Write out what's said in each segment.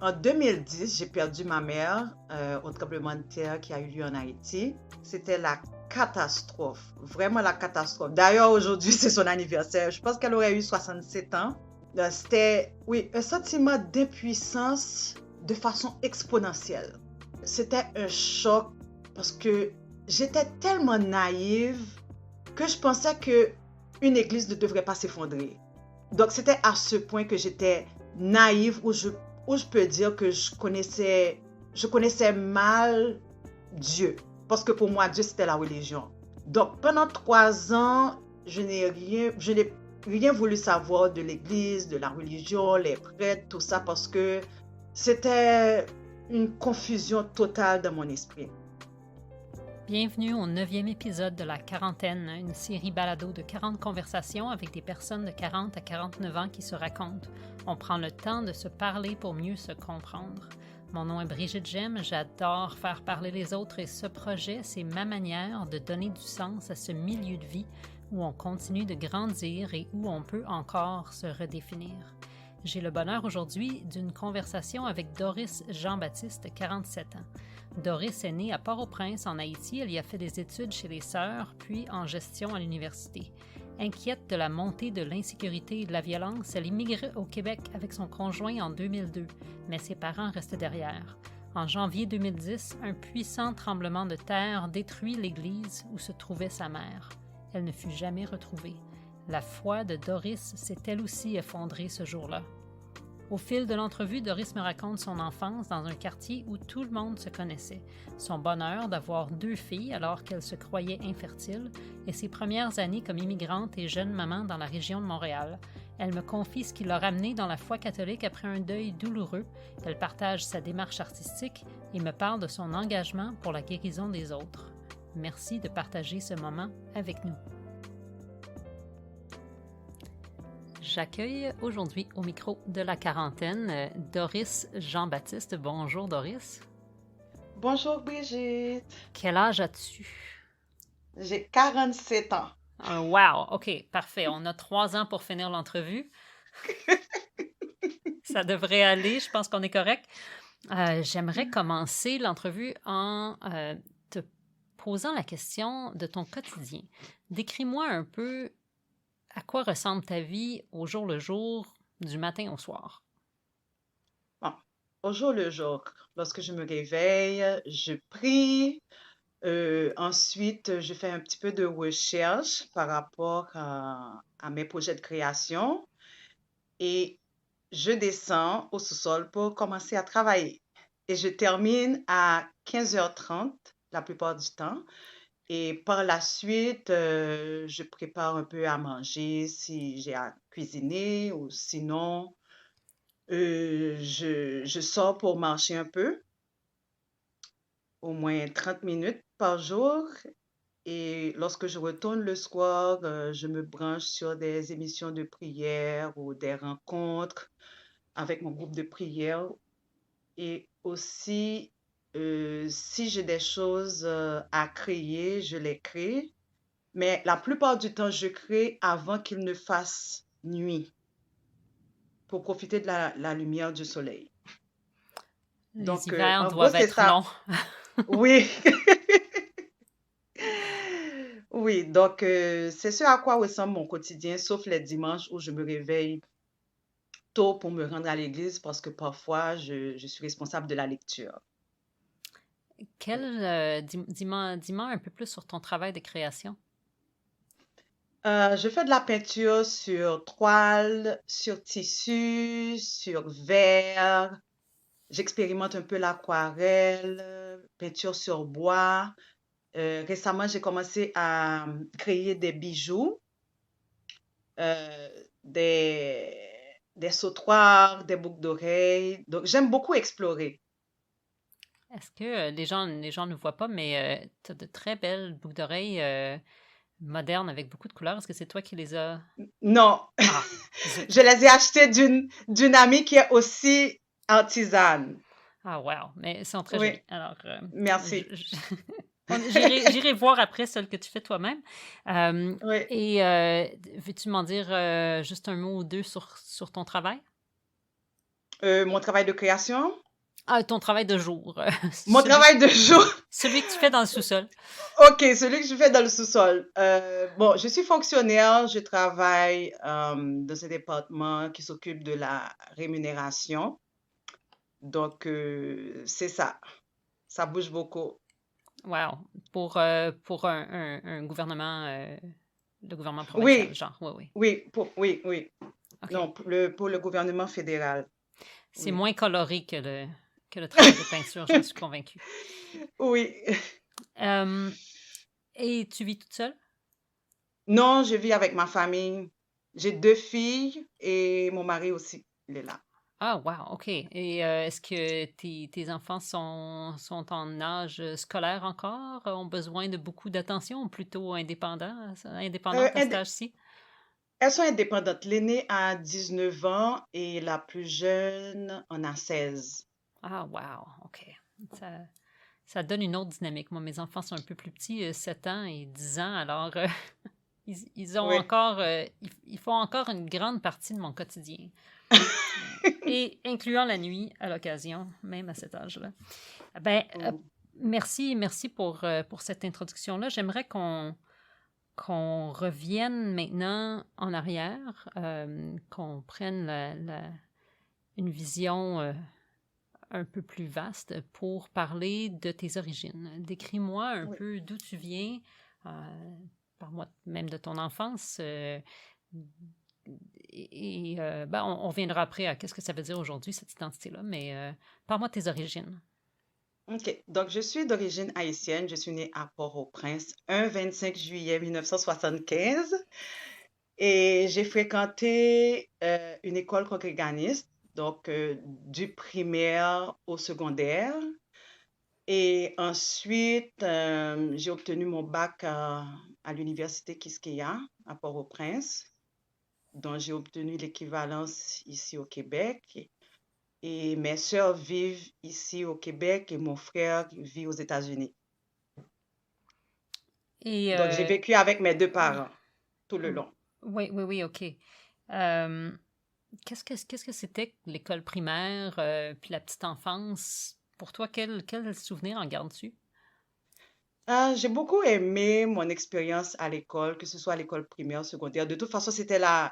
En 2010, j'ai perdu ma mère au tremblement de terre qui a eu lieu en Haïti. C'était la catastrophe, vraiment la catastrophe. D'ailleurs, aujourd'hui, c'est son anniversaire. Je pense qu'elle aurait eu 67 ans. C'était, oui, un sentiment d'impuissance de façon exponentielle. C'était un choc parce que j'étais tellement naïve que je pensais que une église ne devrait pas s'effondrer. Donc, c'était à ce point que j'étais naïve où je peux dire que je connaissais mal Dieu. Parce que pour moi, Dieu, c'était la religion. Donc, pendant 3 ans, je n'ai rien voulu savoir de l'église, de la religion, les prêtres, tout ça, parce que c'était une confusion totale dans mon esprit. Bienvenue au 9e épisode de La Quarantaine, une série balado de 40 conversations avec des personnes de 40 à 49 ans qui se racontent. On prend le temps de se parler pour mieux se comprendre. Mon nom est Brigitte Gemme, j'adore faire parler les autres et ce projet, c'est ma manière de donner du sens à ce milieu de vie où on continue de grandir et où on peut encore se redéfinir. J'ai le bonheur aujourd'hui d'une conversation avec Doris Jean-Baptiste, 47 ans. Doris est née à Port-au-Prince, en Haïti. Elle y a fait des études chez les Sœurs, puis en gestion à l'université. Inquiète de la montée de l'insécurité et de la violence, elle immigre au Québec avec son conjoint en 2002, mais ses parents restent derrière. En janvier 2010, un puissant tremblement de terre détruit l'église où se trouvait sa mère. Elle ne fut jamais retrouvée. La foi de Doris s'est elle aussi effondrée ce jour-là. Au fil de l'entrevue, Doris me raconte son enfance dans un quartier où tout le monde se connaissait, son bonheur d'avoir 2 filles alors qu'elle se croyait infertile et ses premières années comme immigrante et jeune maman dans la région de Montréal. Elle me confie ce qui l'a ramenée dans la foi catholique après un deuil douloureux. Elle partage sa démarche artistique et me parle de son engagement pour la guérison des autres. Merci de partager ce moment avec nous. J'accueille aujourd'hui au micro de La Quarantaine Doris Jean-Baptiste. Bonjour Doris. Bonjour Brigitte. Quel âge as-tu? J'ai 47 ans. Wow, OK, parfait. On a 3 ans pour finir l'entrevue. Ça devrait aller, je pense qu'on est correct. J'aimerais commencer l'entrevue en te posant la question de ton quotidien. Décris-moi un peu à quoi ressemble ta vie au jour le jour, du matin au soir? Bon, au jour le jour, lorsque je me réveille, je prie. Ensuite, je fais un petit peu de recherche par rapport à mes projets de création et je descends au sous-sol pour commencer à travailler. Et je termine à 15h30 la plupart du temps. Et par la suite, je prépare un peu à manger si j'ai à cuisiner ou sinon, je sors pour marcher un peu, au moins 30 minutes par jour. Et lorsque je retourne le soir, je me branche sur des émissions de prière ou des rencontres avec mon groupe de prière. Et aussi, si j'ai des choses à créer, je les crée. Mais la plupart du temps, je crée avant qu'il ne fasse nuit pour profiter de la lumière du soleil. Les Donc, hivers en gros, doivent c'est être ça. longs. Oui. Oui, donc c'est ce à quoi ressemble mon quotidien, sauf les dimanches où je me réveille tôt pour me rendre à l'église parce que parfois je suis responsable de la lecture. Dis-moi un peu plus sur ton travail de création. Je fais de la peinture sur toile, sur tissu, sur verre. J'expérimente un peu l'aquarelle, peinture sur bois. Récemment, j'ai commencé à créer des bijoux, euh, des, des sautoirs, des boucles d'oreilles. Donc, j'aime beaucoup explorer. Est-ce que les gens ne voient pas, mais tu as de très belles boucles d'oreilles modernes avec beaucoup de couleurs. Est-ce que c'est toi qui les as... Non, Ah, zut. je les ai achetées d'une amie qui est aussi artisane. Ah, wow. Mais elles sont très jolies. Oui, Alors, merci. j'irai voir après celles que tu fais toi-même. Oui. Et veux-tu m'en dire juste un mot ou deux sur ton travail? Mon travail de création, Ah, ton travail de jour. mon travail de jour. Celui que tu fais dans le sous-sol. Ok, celui que je fais dans le sous-sol. Bon, je suis fonctionnaire, je travaille dans un département qui s'occupe de la rémunération. Donc, c'est ça. Ça bouge beaucoup. Wow. Pour un gouvernement, le gouvernement provincial, Oui, genre. Oui, oui. oui. OK. Non, pour le gouvernement fédéral. C'est Oui. moins coloré que le travail de peinture, j'en suis convaincue. Oui. Euh, et tu vis toute seule? Non, je vis avec ma famille. J'ai 2 filles et mon mari aussi, il est là. Ah, wow, OK. Et est-ce que tes enfants sont en âge scolaire encore, ont besoin de beaucoup d'attention ou plutôt indépendantes à cet Elles âge-ci? sont indépendantes. L'aînée a 19 ans et la plus jeune en a 16. Ah, wow, OK. Ça, ça donne une autre dynamique. Moi, mes enfants sont un peu plus petits, 7 ans et 10 ans, alors ils ont Oui. encore, ils font encore une grande partie de mon quotidien. Et incluant la nuit à l'occasion, même à cet âge-là. Ben, Mm. merci pour cette introduction-là. J'aimerais qu'on revienne maintenant en arrière, qu'on prenne une vision un peu plus vaste pour parler de tes origines. Décris-moi un Oui. peu d'où tu viens, euh, parle-moi même de ton enfance. Ben, on reviendra après à qu'est-ce que ça veut dire aujourd'hui, cette identité-là, mais parle-moi de tes origines. OK. Donc, je suis d'origine haïtienne. Je suis née à Port-au-Prince un 25 juillet 1975 et j'ai fréquenté une école congréganiste, donc du primaire au secondaire. Et ensuite, j'ai obtenu mon bac à l'université Quisqueya à Port-au-Prince, dont j'ai obtenu l'équivalence ici au Québec. Et mes sœurs vivent ici au Québec et mon frère vit aux États-Unis. Et Donc, j'ai vécu avec mes 2 parents tout le long. oui, oui, oui, OK. Euh, qu'est-ce que c'était que l'école primaire, puis la petite enfance? Pour toi, quel souvenir en gardes-tu? J'ai beaucoup aimé mon expérience à l'école, que ce soit à l'école primaire, secondaire. De toute façon, c'était la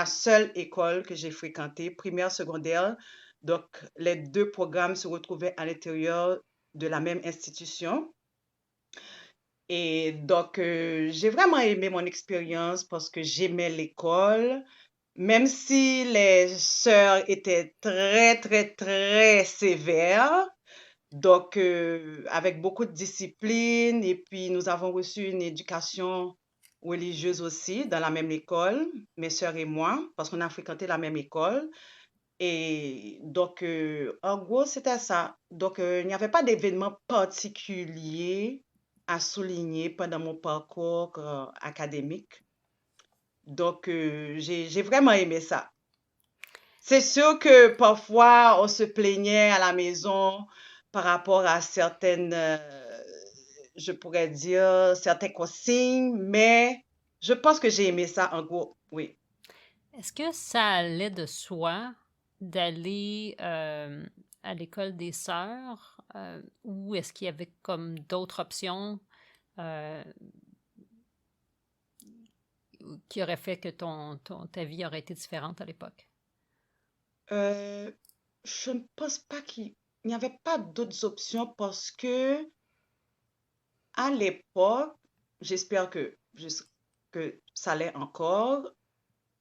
seule école que j'ai fréquentée, primaire, secondaire. Donc, les 2 programmes se retrouvaient à l'intérieur de la même institution. Et donc, j'ai vraiment aimé mon expérience parce que j'aimais l'école, même si les sœurs étaient très, très, très sévères. Donc, avec beaucoup de discipline, et puis nous avons reçu une éducation religieuse aussi dans la même école, mes sœurs et moi, parce qu'on a fréquenté la même école. Et donc, en gros, c'était ça. Donc, il n'y avait pas d'événement particulier à souligner pendant mon parcours académique. Donc, j'ai vraiment aimé ça. C'est sûr que parfois, on se plaignait à la maison par rapport à certaines, je pourrais dire, certaines consignes, mais je pense que j'ai aimé ça en gros, oui. Est-ce que ça allait de soi d'aller à l'école des sœurs ou est-ce qu'il y avait comme d'autres options euh, qui auraient fait que ta vie aurait été différente à l'époque? Euh, je ne pense pas qu'il n'y avait pas d'autres options parce que à l'époque, j'espère que ça l'est encore,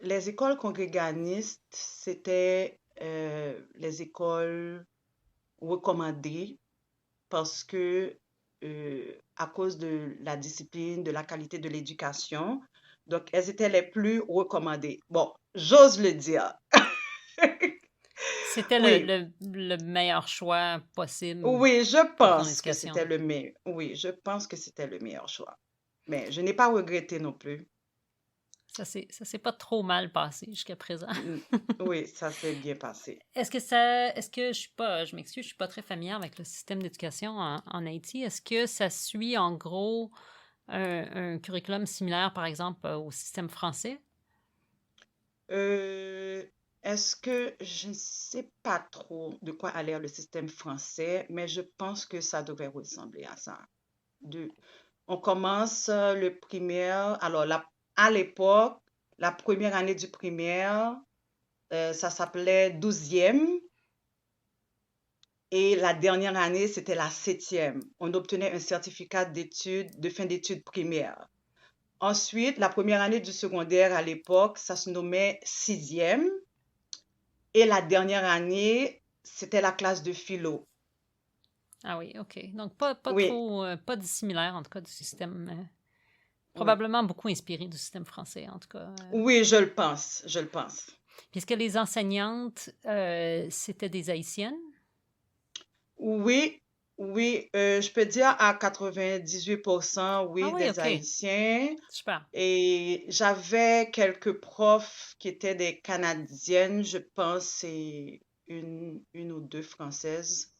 les écoles congréganistes, c'était les écoles recommandées parce que à cause de la discipline, de la qualité de l'éducation, donc elles étaient les plus recommandées. Bon, j'ose le dire. C'était Oui, le meilleur choix possible oui, je pour ton pense que éducation. c'était le meilleur. Oui, je pense que c'était le meilleur choix. Mais je n'ai pas regretté non plus. Ça s'est pas trop mal passé jusqu'à présent. Mm, oui, ça s'est bien passé. Est-ce que je m'excuse, je suis pas très familière avec le système d'éducation en Haïti. Est-ce que ça suit en gros un curriculum similaire, par exemple, au système français? Euh, Est-ce que je ne sais pas trop de quoi a l'air le système français, mais je pense que ça devrait ressembler à ça. De, on commence le primaire. Alors, à l'époque, la première année du primaire, ça s'appelait 12e. Et la dernière année, c'était la 7e. On obtenait un certificat d'études, de fin d'études primaires. Ensuite, la première année du secondaire à l'époque, ça se nommait 6e. Et la dernière année, c'était la classe de philo. Ah oui, OK. Donc, pas Oui, trop, pas dissimilaire, en tout cas, du système. oui. Probablement beaucoup inspiré du système français, en tout cas. Oui, je le pense, je le pense. Puisque les enseignantes, c'était des Haïtiennes. Oui, oui, je peux dire à 98%, Ah oui, oui, des OK. Haïtiens. Super. Et j'avais quelques profs qui étaient des Canadiennes, je pense, et une ou deux Françaises.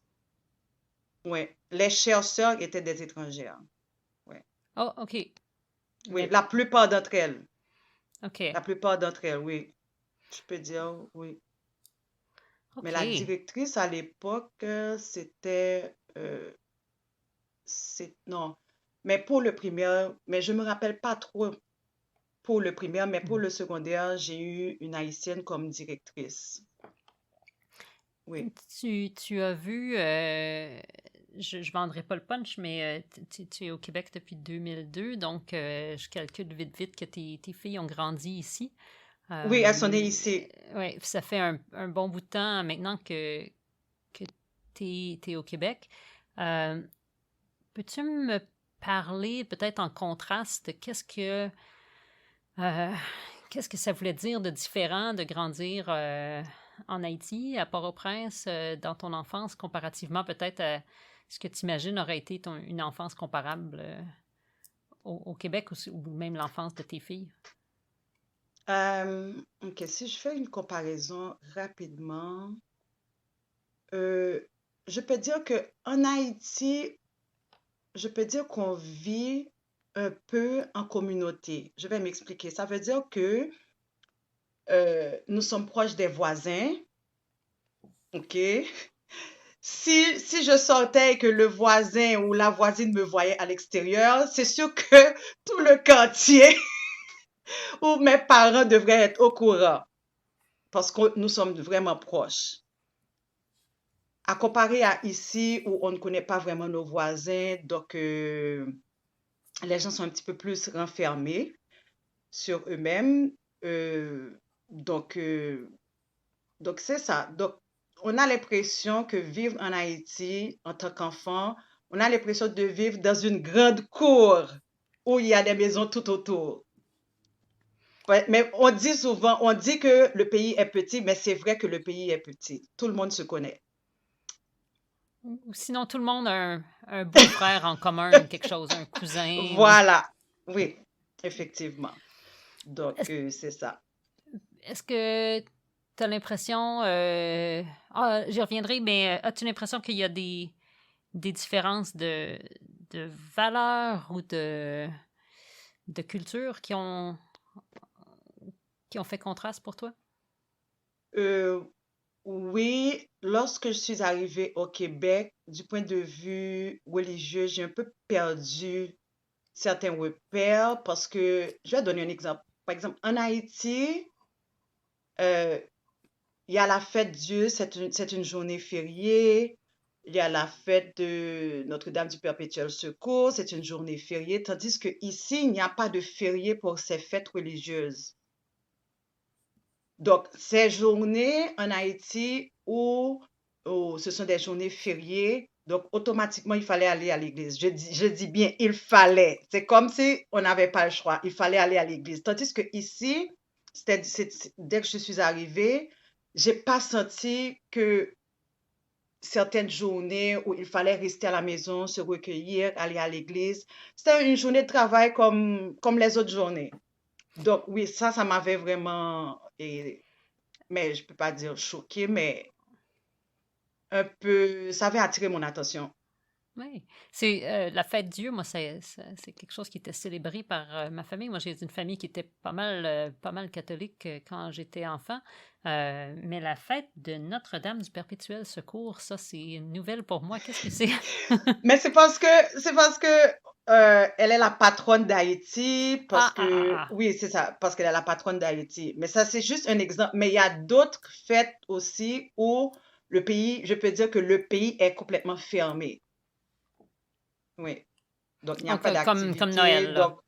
Oui, les chercheurs étaient des étrangères. Ouais. Oh, OK. Oui, Mais, la plupart d'entre elles. OK. La plupart d'entre elles, oui. Je peux dire oui. Mais la OK. directrice à l'époque, c'était, non. Mais pour le primaire, mais je me rappelle pas trop pour le primaire, mais pour Mhm. le secondaire, j'ai eu une haïtienne comme directrice. Oui. Tu as vu, je ne vendrai pas le punch, mais tu es au Québec depuis 2002, donc je calcule vite vite que tes filles ont grandi ici. Oui, elles sont nées ici. Ouais, ça fait un bon bout de temps maintenant que tu es au Québec. Euh, Peux-tu me parler peut-être en contraste de euh, qu'est-ce que ça voulait dire de différent de grandir en Haïti, à Port-au-Prince, dans ton enfance, comparativement peut-être à ce que tu imagines aurait été une enfance comparable au Québec ou même l'enfance de tes filles? Ok, si je fais une comparaison rapidement, euh, je peux dire que en Haïti, je peux dire qu'on vit un peu en communauté. Je vais m'expliquer. Ça veut dire que nous sommes proches des voisins, ok? Si je sortais et que le voisin ou la voisine me voyait à l'extérieur, c'est sûr que tout le quartier ou mes parents devraient être au courant parce que nous sommes vraiment proches. À comparer à ici où on ne connaît pas vraiment nos voisins, donc les gens sont un petit peu plus renfermés sur eux-mêmes. Euh, donc, euh, donc c'est ça. Donc, on a l'impression que vivre en Haïti en tant qu'enfant, on a l'impression de vivre dans une grande cour où il y a des maisons tout autour. Ouais, mais on dit souvent, on dit que le pays est petit, mais c'est vrai que le pays est petit. Tout le monde se connaît. Ou sinon, tout le monde a un beau-frère en commun, quelque chose, un cousin. Ou... Voilà. Oui, effectivement. Donc, Est-ce, c'est ça. est-ce que tu as l'impression... j'y reviendrai, mais as-tu l'impression qu'il y a des différences de valeurs ou de culture qui ont fait contraste pour toi? Euh, oui, lorsque je suis arrivée au Québec, du point de vue religieux, j'ai un peu perdu certains repères parce que, je vais donner un exemple. Par exemple, en Haïti, euh, il y a la fête Dieu, c'est une journée fériée. Il y a la fête de Notre-Dame du Perpétuel Secours, c'est une journée fériée, tandis que ici, il n'y a pas de férié pour ces fêtes religieuses. Donc, ces journées en Haïti où ce sont des journées fériées, donc automatiquement, il fallait aller à l'église. Je dis bien, il fallait. C'est comme si on n'avait pas le choix. Il fallait aller à l'église. Tandis que ici, dès que je suis arrivée, j'ai pas senti que certaines journées où il fallait rester à la maison, se recueillir, aller à l'église, c'était une journée de travail comme les autres journées. Donc, oui, ça m'avait vraiment, mais je peux pas dire choqué, mais un peu, ça avait attiré mon attention. Oui. C'est la fête Dieu, moi, c'est quelque chose qui était célébré par ma famille. Moi, j'ai une famille qui était pas mal catholique quand j'étais enfant. Mais la fête de Notre-Dame du Perpétuel Secours, ça, c'est une nouvelle pour moi. Qu'est-ce que c'est? Mais c'est parce que elle est la patronne d'Haïti, parce Ah, ah, ah, que, ah. oui, c'est ça, parce qu'elle est la patronne d'Haïti. Mais ça, c'est juste un exemple. Mais il y a d'autres fêtes aussi où le pays, je peux dire que le pays est complètement fermé. Oui. Donc, il n'y a Donc, pas comme d'activité. Noël, là. Donc,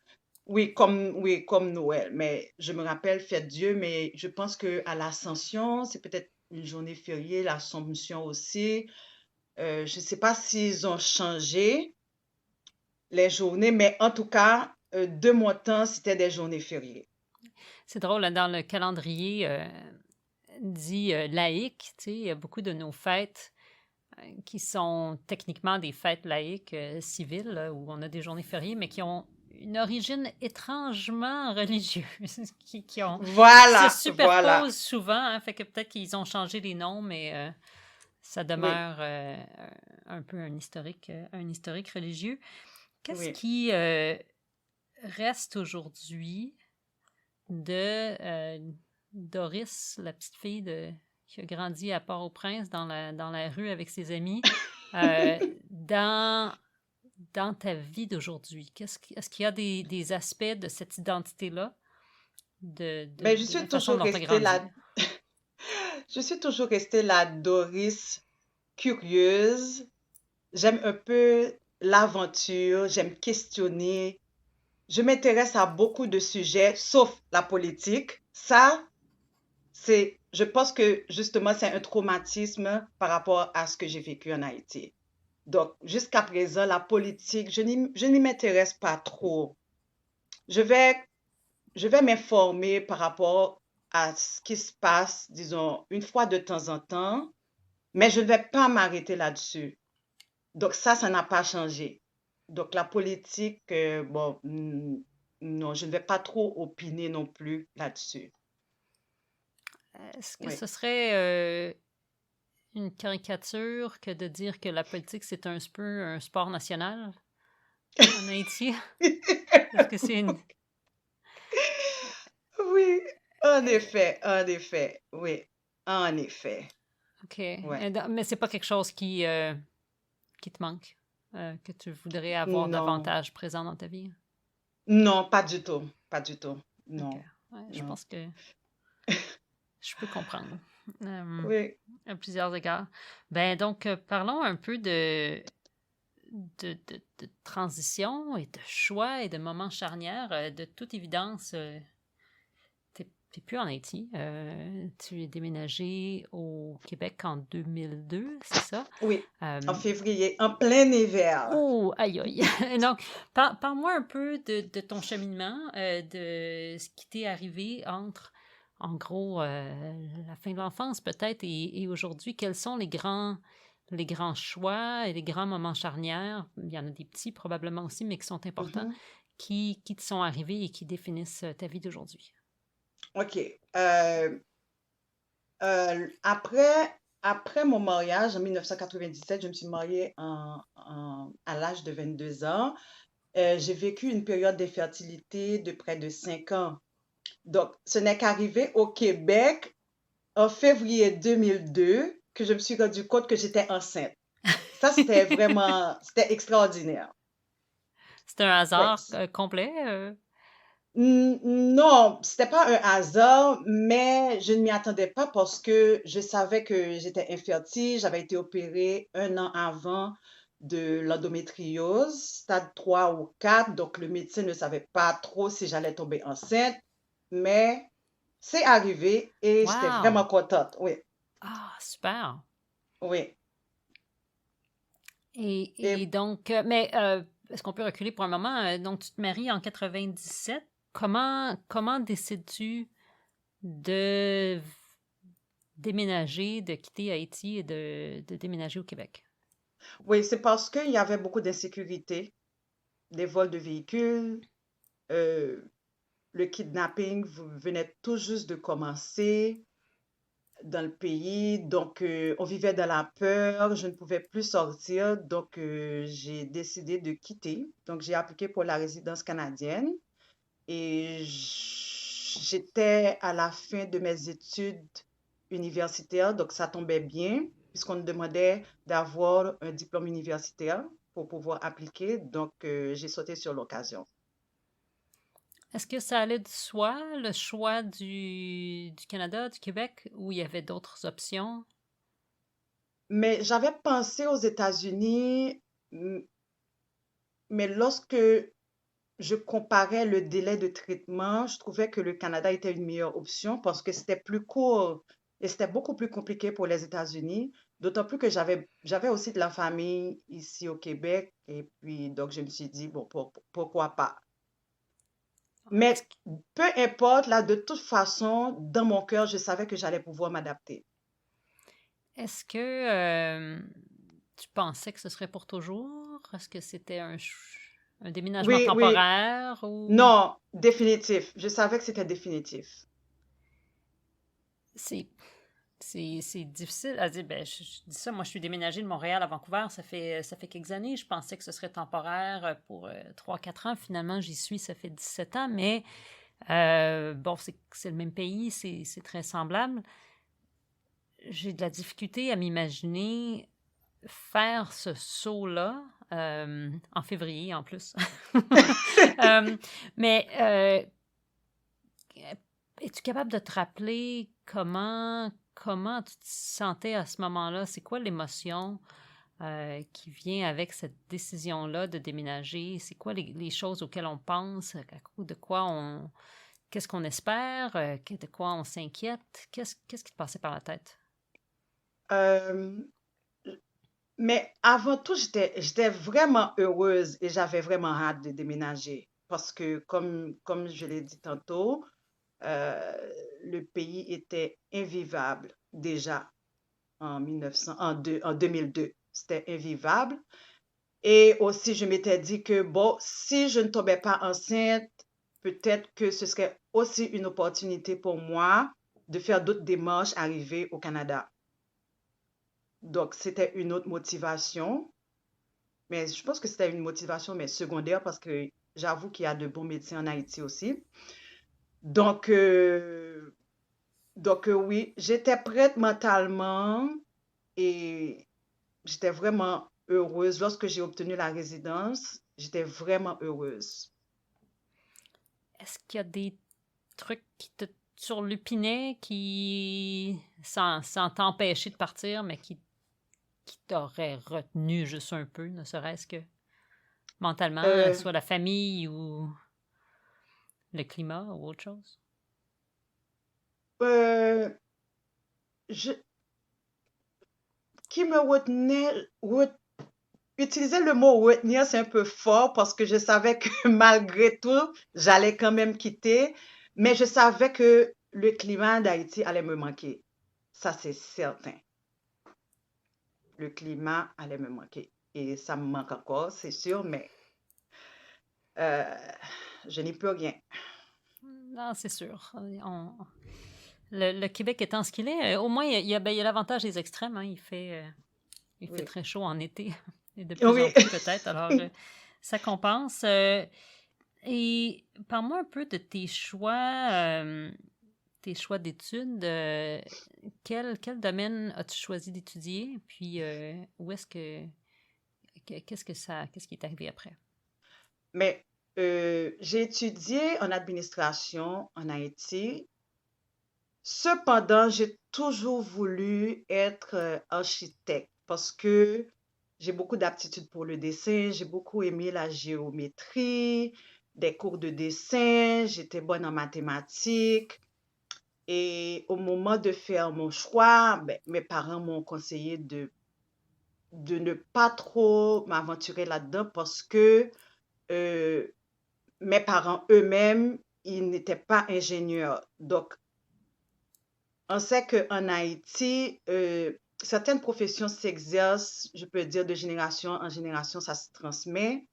oui, comme Noël. Mais je me rappelle Fête Dieu, mais je pense que à l'Ascension, c'est peut-être une journée fériée, l'Assomption aussi. Je ne sais pas s'ils ont changé les journées, mais en tout cas, de mon temps, c'était des journées fériées. C'est drôle, là, dans le calendrier dit laïque, tu sais, il y a beaucoup de nos fêtes qui sont techniquement des fêtes laïques civiles, là, où on a des journées fériées, mais qui ont une origine étrangement religieuse, qui se Voilà, voilà. superposent souvent, hein, fait que peut-être qu'ils ont changé les noms, mais ça Oui, demeure un peu un historique religieux. Qu'est-ce oui. qui reste aujourd'hui de Doris, la petite fille qui a grandi à Port-au-Prince dans la rue avec ses amis, euh, dans, dans ta vie d'aujourd'hui? Est-ce qu'il y a des aspects de cette identité-là, Mais de la façon dont tu as grandi? je suis toujours restée la Doris curieuse. J'aime un peu l'aventure, j'aime questionner. Je m'intéresse à beaucoup de sujets, sauf la politique. Ça, je pense que justement, c'est un traumatisme par rapport à ce que j'ai vécu en Haïti. Donc, jusqu'à présent, la politique, je n'y m'intéresse pas trop. Je vais, je vais m'informer par rapport à ce qui se passe, disons, une fois de temps en temps, mais je ne vais pas m'arrêter là-dessus. Donc, ça n'a pas changé. Donc, la politique, bon, non, je ne vais pas trop opiner non plus là-dessus. Est-ce que Oui. ce serait une caricature que de dire que la politique, c'est un peu un sport national en Haïti? Est-ce que c'est une... Oui, en effet, oui, en effet, OK. ouais. Mais c'est pas quelque chose qui te manque, que tu voudrais avoir Non, davantage présent dans ta vie? non, pas du tout, OK. non, Ouais, je non. pense que je peux comprendre Oui, à plusieurs égards. Ben donc, parlons un peu de transition et de choix et de moments charnières. De toute évidence, t'es plus en Haïti. Tu es déménagé au Québec en 2002, c'est ça? oui, en Euh, février, en plein hiver. Oh, aïe aïe. Donc, parle-moi un peu de ton cheminement, de ce qui t'est arrivé entre, en gros, la fin de l'enfance peut-être et aujourd'hui. Quels sont les grands choix et les grands moments charnières? Il y en a des petits probablement aussi, mais qui sont importants, Mhm. qui te sont arrivés et qui définissent ta vie d'aujourd'hui. OK. Euh, après mon mariage en 1997, je me suis mariée à l'âge de 22 ans. J'ai vécu une période d'infertilité de près de 5 ans. Donc, ce n'est qu'arrivé au Québec en février 2002 que je me suis rendu compte que j'étais enceinte. Ça, c'était extraordinaire. C'est un Ouais. hasard complet? Non, c'était pas un hasard, mais je ne m'y attendais pas parce que je savais que j'étais infertile. J'avais été opérée un an avant de l'endométriose, stade 3 ou 4. Donc, le médecin ne savait pas trop si j'allais tomber enceinte, mais c'est arrivé et j'étais vraiment Wow! contente. Oui, Ah, super! oui. Et Et donc, mais est-ce qu'on peut reculer pour un moment? Donc, tu te maries en 97. Comment décides-tu de déménager, de quitter Haïti et de déménager au Québec? oui, c'est parce qu'il y avait beaucoup d'insécurité, des vols de véhicules, euh, le kidnapping venait tout juste de commencer. dans le pays. Donc, on vivait dans la peur, je ne pouvais plus sortir. Donc, j'ai décidé de quitter. Donc, j'ai appliqué pour la résidence canadienne et j'étais à la fin de mes études universitaires. Donc, ça tombait bien puisqu'on nous demandait d'avoir un diplôme universitaire pour pouvoir appliquer. Donc, j'ai sauté sur l'occasion. Est-ce que ça allait de soi, le choix du Canada, du Québec, ou il y avait d'autres options? Mais j'avais pensé aux États-Unis, mais lorsque je comparais le délai de traitement, je trouvais que le Canada était une meilleure option parce que c'était plus court et c'était beaucoup plus compliqué pour les États-Unis. D'autant plus que j'avais aussi de la famille ici au Québec et puis donc je me suis dit, bon, pourquoi pas. Est-ce, Mais peu importe, là, de toute façon, dans mon cœur, je savais que j'allais pouvoir m'adapter. est-ce que tu pensais que ce serait pour toujours? Est-ce que c'était un déménagement Oui, oui, temporaire ou non, définitif. Je savais que c'était définitif. c'est c'est difficile à dire. Ben, je dis ça, moi je suis déménagée de Montréal à Vancouver, ça fait quelques années. Je pensais que ce serait temporaire pour 3-4 ans. Finalement, j'y suis, ça fait 17 ans, mais bon, c'est le même pays, c'est très semblable. J'ai de la difficulté à m'imaginer faire ce saut-là en février en plus. Euh, mais es-tu capable de te rappeler comment tu te sentais à ce moment-là? C'est quoi l'émotion qui vient avec cette décision-là de déménager? C'est quoi les choses auxquelles on pense? De quoi qu'est-ce qu'on espère? De quoi on s'inquiète? Qu'est-ce qui te passait par la tête? Euh, mais avant tout, j'étais vraiment heureuse et j'avais vraiment hâte de déménager parce que, comme je l'ai dit tantôt, euh, le pays était invivable déjà en 2002. C'était invivable. Et aussi, je m'étais dit que, bon, si je ne tombais pas enceinte, peut-être que ce serait aussi une opportunité pour moi de faire d'autres démarches arrivées au Canada. Donc, c'était une autre motivation. Mais je pense que c'était une motivation, mais secondaire, parce que j'avoue qu'il y a de bons médecins en Haïti aussi. Donc, oui, j'étais prête mentalement et j'étais vraiment heureuse. Lorsque j'ai obtenu la résidence, j'étais vraiment heureuse. Est-ce qu'il y a des trucs qui te surlupinaient, sans t'empêcher de partir, mais qui t'auraient retenu juste un peu, ne serait-ce que mentalement, Euh, soit la famille ou le climat ou autre chose? euh, je, qui me retenait, utiliser le mot retenir, c'est un peu fort parce que je savais que malgré tout, j'allais quand même quitter, mais je savais que le climat d'Haïti allait me manquer. Ça, c'est certain. Le climat allait me manquer. Et ça me manque encore, c'est sûr, mais euh, je n'y peux rien. Non, c'est sûr. Le Québec étant ce qu'il est, au moins, il y a l'avantage des extrêmes. Hein. Il fait Oui. très chaud en été, et de plus en Oui. plus peut-être. Alors, ça compense. Et parle-moi un peu de tes choix d'études. Quel domaine as-tu choisi d'étudier? Puis, où est-ce qu'est-ce qui est arrivé après? Mais j'ai étudié en administration en Haïti. Cependant, j'ai toujours voulu être architecte parce que j'ai beaucoup d'aptitude pour le dessin, j'ai beaucoup aimé la géométrie, des cours de dessin, j'étais bonne en mathématiques. Et au moment de faire mon choix, ben, mes parents m'ont conseillé de ne pas trop m'aventurer là-dedans parce que euh, mes parents eux-mêmes, ils n'étaient pas ingénieurs. Donc, on sait qu'en Haïti, certaines professions s'exercent, je peux dire, de génération en génération, ça se transmet.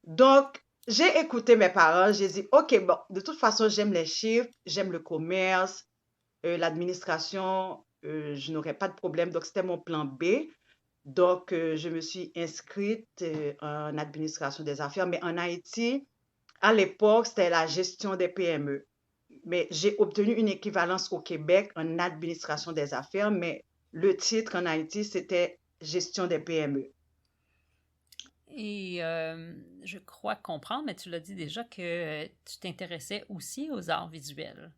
Donc, j'ai écouté mes parents, j'ai dit, OK, bon, de toute façon, j'aime les chiffres, j'aime le commerce, l'administration. je n'aurais pas de problème. Donc, c'était mon plan B. Donc, je me suis inscrite en administration des affaires. Mais en Haïti, à l'époque, c'était la gestion des PME. Mais j'ai obtenu une équivalence au Québec en administration des affaires, mais le titre en Haïti, c'était gestion des PME. Et je crois comprendre, mais tu l'as dit déjà que tu t'intéressais aussi aux arts visuels.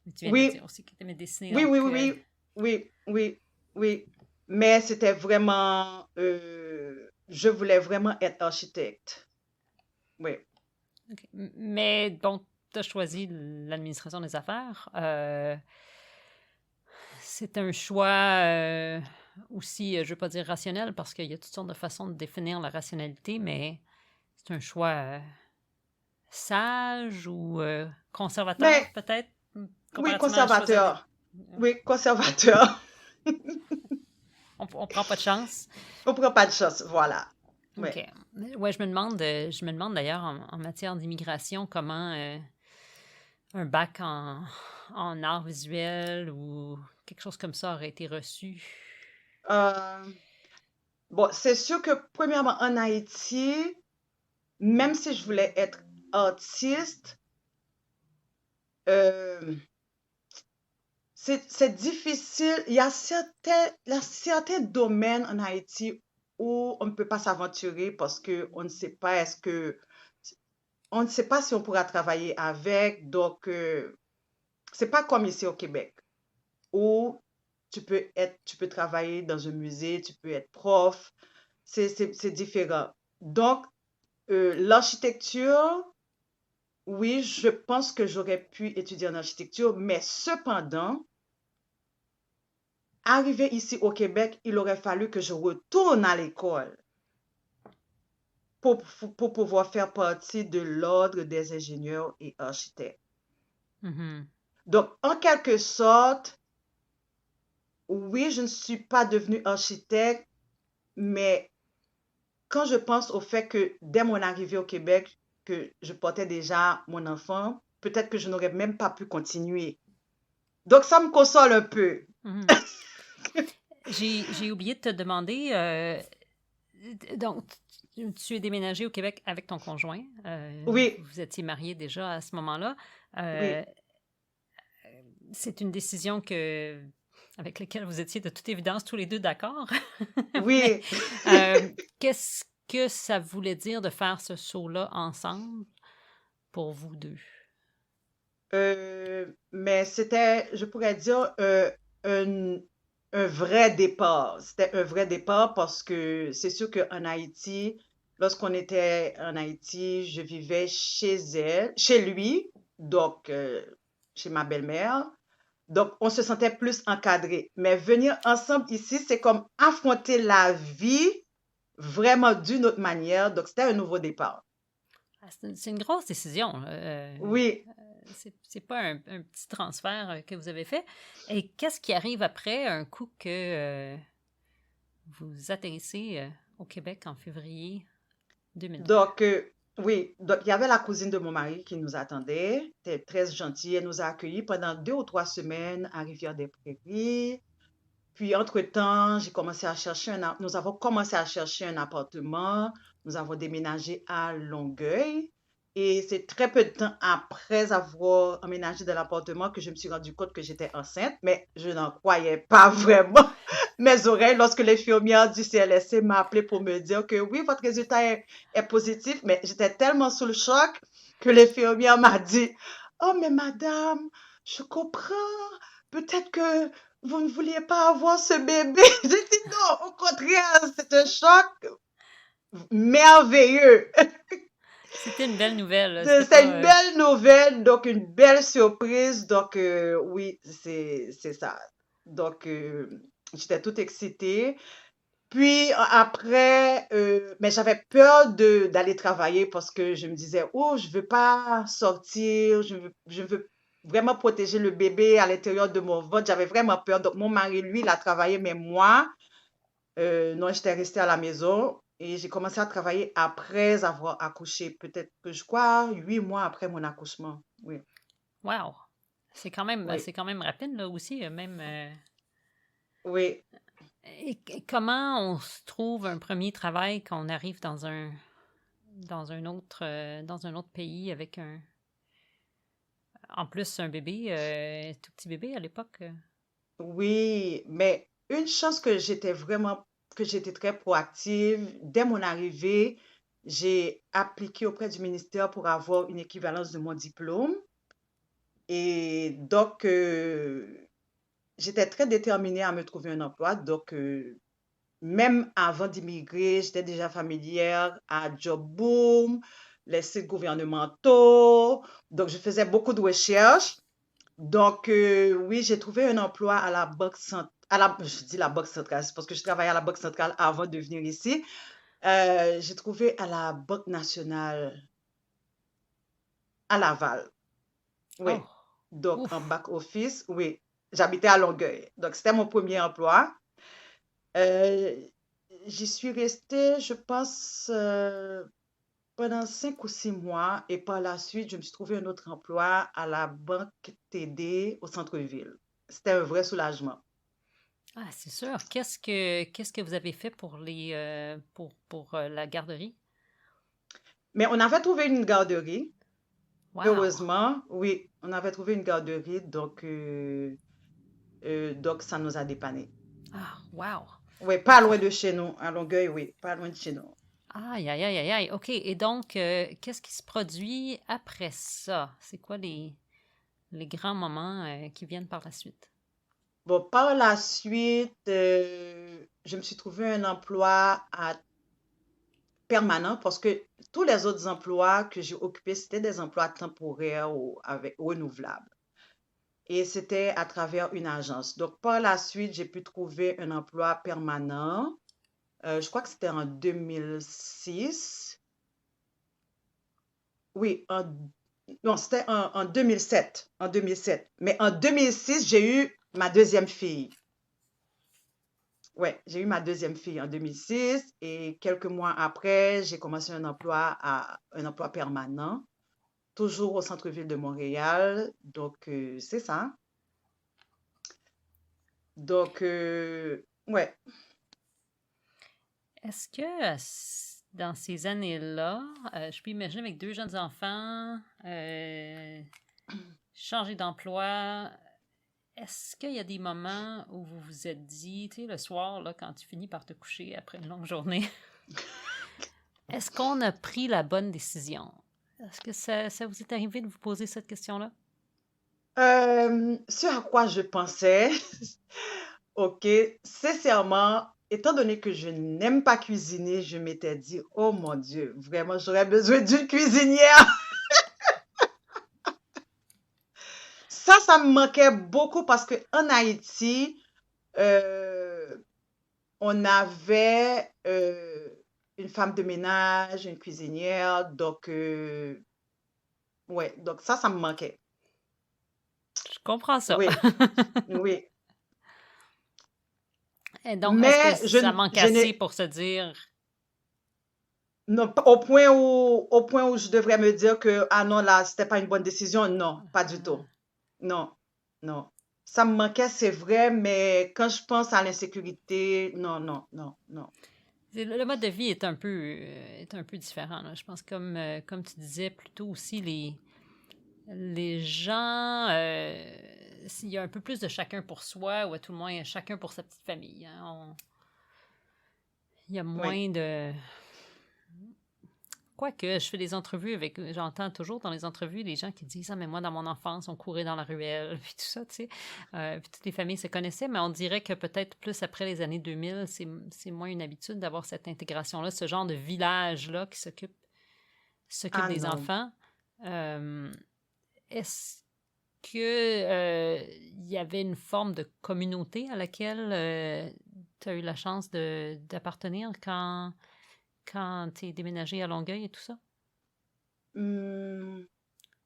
Mais tu viens de le Oui, dire aussi que tu aimais dessiner, oui, oui, donc... oui, oui, oui, oui, oui. Mais c'était vraiment, je voulais vraiment être architecte. Oui. ok. Mais bon, tu as choisi l'administration des affaires. C'est un choix aussi, je ne veux pas dire rationnel, parce qu'il y a toutes sortes de façons de définir la rationalité, mais c'est un choix sage ou conservateur, Mais peut-être, oui, comparativement à choisir des... conservateur. Oui, conservateur. On prend pas de chance. On prend pas de chance, voilà. Oui. OK. Ouais, je me demande d'ailleurs en matière d'immigration comment un bac en art visuel ou quelque chose comme ça aurait été reçu. Euh, bon, c'est sûr que premièrement, en Haïti, même si je voulais être artiste, euh, c'est difficile. Il y a certains domaines en Haïti où on ne peut pas s'aventurer parce que on ne sait pas si on pourra travailler avec. Donc, c'est pas comme ici au Québec où tu peux travailler dans un musée, tu peux être prof. C'est différent. Donc, l'architecture, oui, je pense que j'aurais pu étudier en architecture, mais cependant, arrivé ici au Québec, il aurait fallu que je retourne à l'école pour pouvoir faire partie de l'ordre des ingénieurs et architectes. Mhm. Donc, en quelque sorte, oui, je ne suis pas devenue architecte, mais quand je pense au fait que dès mon arrivée au Québec, que je portais déjà mon enfant, peut-être que je n'aurais même pas pu continuer. Donc, ça me console un peu. Mhm. J'ai oublié de te demander, donc tu es déménagé au Québec avec ton conjoint. Oui, Vous étiez mariés déjà à ce moment-là. oui, C'est une décision avec laquelle vous étiez de toute évidence tous les deux d'accord. Mais oui. qu'est-ce que ça voulait dire de faire ce saut-là ensemble pour vous deux? Mais c'était, je pourrais dire, un, un vrai départ. C'était un vrai départ parce que c'est sûr qu'en Haïti, lorsqu'on était en Haïti, je vivais chez lui, donc chez ma belle-mère. Donc, on se sentait plus encadré. Mais venir ensemble ici, c'est comme affronter la vie vraiment d'une autre manière. Donc, c'était un nouveau départ. Ah, c'est une grosse décision. Oui. C'est pas un petit transfert que vous avez fait. Et qu'est-ce qui arrive après, un coup que vous atterrissez au Québec en février 2002? Donc, oui, donc il y avait la cousine de mon mari qui nous attendait. Elle était très gentille. Elle nous a accueillis pendant 2 ou 3 semaines à Rivière-des-Prairies. Puis, entre-temps, nous avons commencé à chercher un appartement. Nous avons déménagé à Longueuil. Et c'est très peu de temps après avoir emménagé dans l'appartement que je me suis rendu compte que j'étais enceinte, mais je n'en croyais pas vraiment mes oreilles lorsque l'infirmière du CLSC m'a appelé pour me dire que oui, votre résultat est positif, mais j'étais tellement sous le choc que l'infirmière m'a dit, oh, mais madame, je comprends. Peut-être que vous ne vouliez pas avoir ce bébé. J'ai dit non, au contraire, c'est un choc merveilleux. C'était une belle nouvelle. C'était C'est une pas... belle nouvelle, donc une belle surprise. Donc, oui, c'est ça. Donc, j'étais toute excitée. Puis après, mais j'avais peur d'aller travailler parce que je me disais, oh, je veux pas sortir, je veux vraiment protéger le bébé à l'intérieur de mon ventre. J'avais vraiment peur. Donc, mon mari, lui, il a travaillé, mais moi, non, j'étais restée à la maison et j'ai commencé à travailler après avoir accouché. Peut-être que je crois 8 mois après mon accouchement. Oui, Wow! oui. C'est quand même rapide, là, aussi. Même... Oui. Et comment on se trouve un premier travail quand on arrive dans dans un autre pays avec en plus un bébé, tout petit bébé à l'époque? Oui, mais une chance que j'étais très proactive. Dès mon arrivée, j'ai appliqué auprès du ministère pour avoir une équivalence de mon diplôme. Et donc, j'étais très déterminée à me trouver un emploi. Donc, même avant d'immigrer, j'étais déjà familière à Jobboom, les sites gouvernementaux. Donc, je faisais beaucoup de recherches. Donc, oui, j'ai trouvé un emploi à la Banque centrale. Je dis la Banque centrale, c'est parce que je travaillais à la Banque centrale avant de venir ici. J'ai trouvé à la Banque nationale à Laval. Oui. Oh, Donc, en ouf! back office, oui. J'habitais à Longueuil. Donc, c'était mon premier emploi. Euh, J'y suis restée, je pense, pendant 5 ou 6 mois. Et par la suite, je me suis trouvé un autre emploi à la Banque TD au centre-ville. C'était un vrai soulagement. Ah, c'est sûr. Qu'est-ce que vous avez fait pour pour la garderie? Mais on avait trouvé une garderie. Wow! Heureusement, oui, on avait trouvé une garderie. Donc ça nous a dépanné. Ah, wow! Oui, Et pas loin de chez nous, à Longueuil, oui, pas loin de chez nous. aïe, aïe, aïe, aïe, aïe. OK. Et donc, qu'est-ce qui se produit après ça? C'est quoi les grands moments qui viennent par la suite? Bon, par la suite, je me suis trouvé un emploi permanent parce que tous les autres emplois que j'ai occupés, c'était des emplois temporaires ou avec renouvelables. Et c'était à travers une agence. Donc, par la suite, j'ai pu trouver un emploi permanent. Je crois que c'était en 2006. Oui, non, c'était en 2007. En 2007. Mais en 2006, j'ai eu ma deuxième fille. Ouais, j'ai eu ma deuxième fille en 2006 et quelques mois après, j'ai commencé un emploi permanent, toujours au centre-ville de Montréal. Donc, c'est ça. Donc, ouais. Est-ce que dans ces années-là, je peux imaginer avec deux jeunes enfants, changer d'emploi, est-ce qu'il y a des moments où vous vous êtes dit, tu sais, le soir, là, quand tu finis par te coucher après une longue journée, est-ce qu'on a pris la bonne décision? Est-ce que ça vous est arrivé de vous poser cette question-là? Ce à quoi je pensais, ok, sincèrement, étant donné que je n'aime pas cuisiner, je m'étais dit, oh mon Dieu, vraiment, j'aurais besoin d'une cuisinière. Ça me manquait beaucoup parce que en Haïti, euh, on avait une femme de ménage, une cuisinière, donc ouais, donc ça me manquait. Je comprends ça. Oui, oui. Et donc, est-ce que Mais ça manque je assez n'ai, pour se dire, non, au point où je devrais me dire que, ah non, là, c'était pas une bonne décision. Non, pas du tout. Non, non. Ça me manquait, c'est vrai, mais quand je pense à l'insécurité, non, non, non, non. le mode de vie est un peu différent, là. Je pense comme tu disais plutôt aussi les gens, s'il y a un peu plus de chacun pour soi, ou à tout le moins chacun pour sa petite famille, hein. Il y a Oui. moins de... Quoique, je fais des entrevues avec... J'entends toujours dans les entrevues les gens qui disent « Ah, mais moi, dans mon enfance, on courait dans la ruelle, puis tout ça, tu sais. Puis toutes les familles se connaissaient, mais on dirait que peut-être plus après les années 2000, c'est moins une habitude d'avoir cette intégration-là, ce genre de village-là qui s'occupe Ah des non. enfants. Euh, Est-ce que il y avait une forme de communauté à laquelle tu as eu la chance d'appartenir quand tu es déménagé à Longueuil et tout ça? Hmm,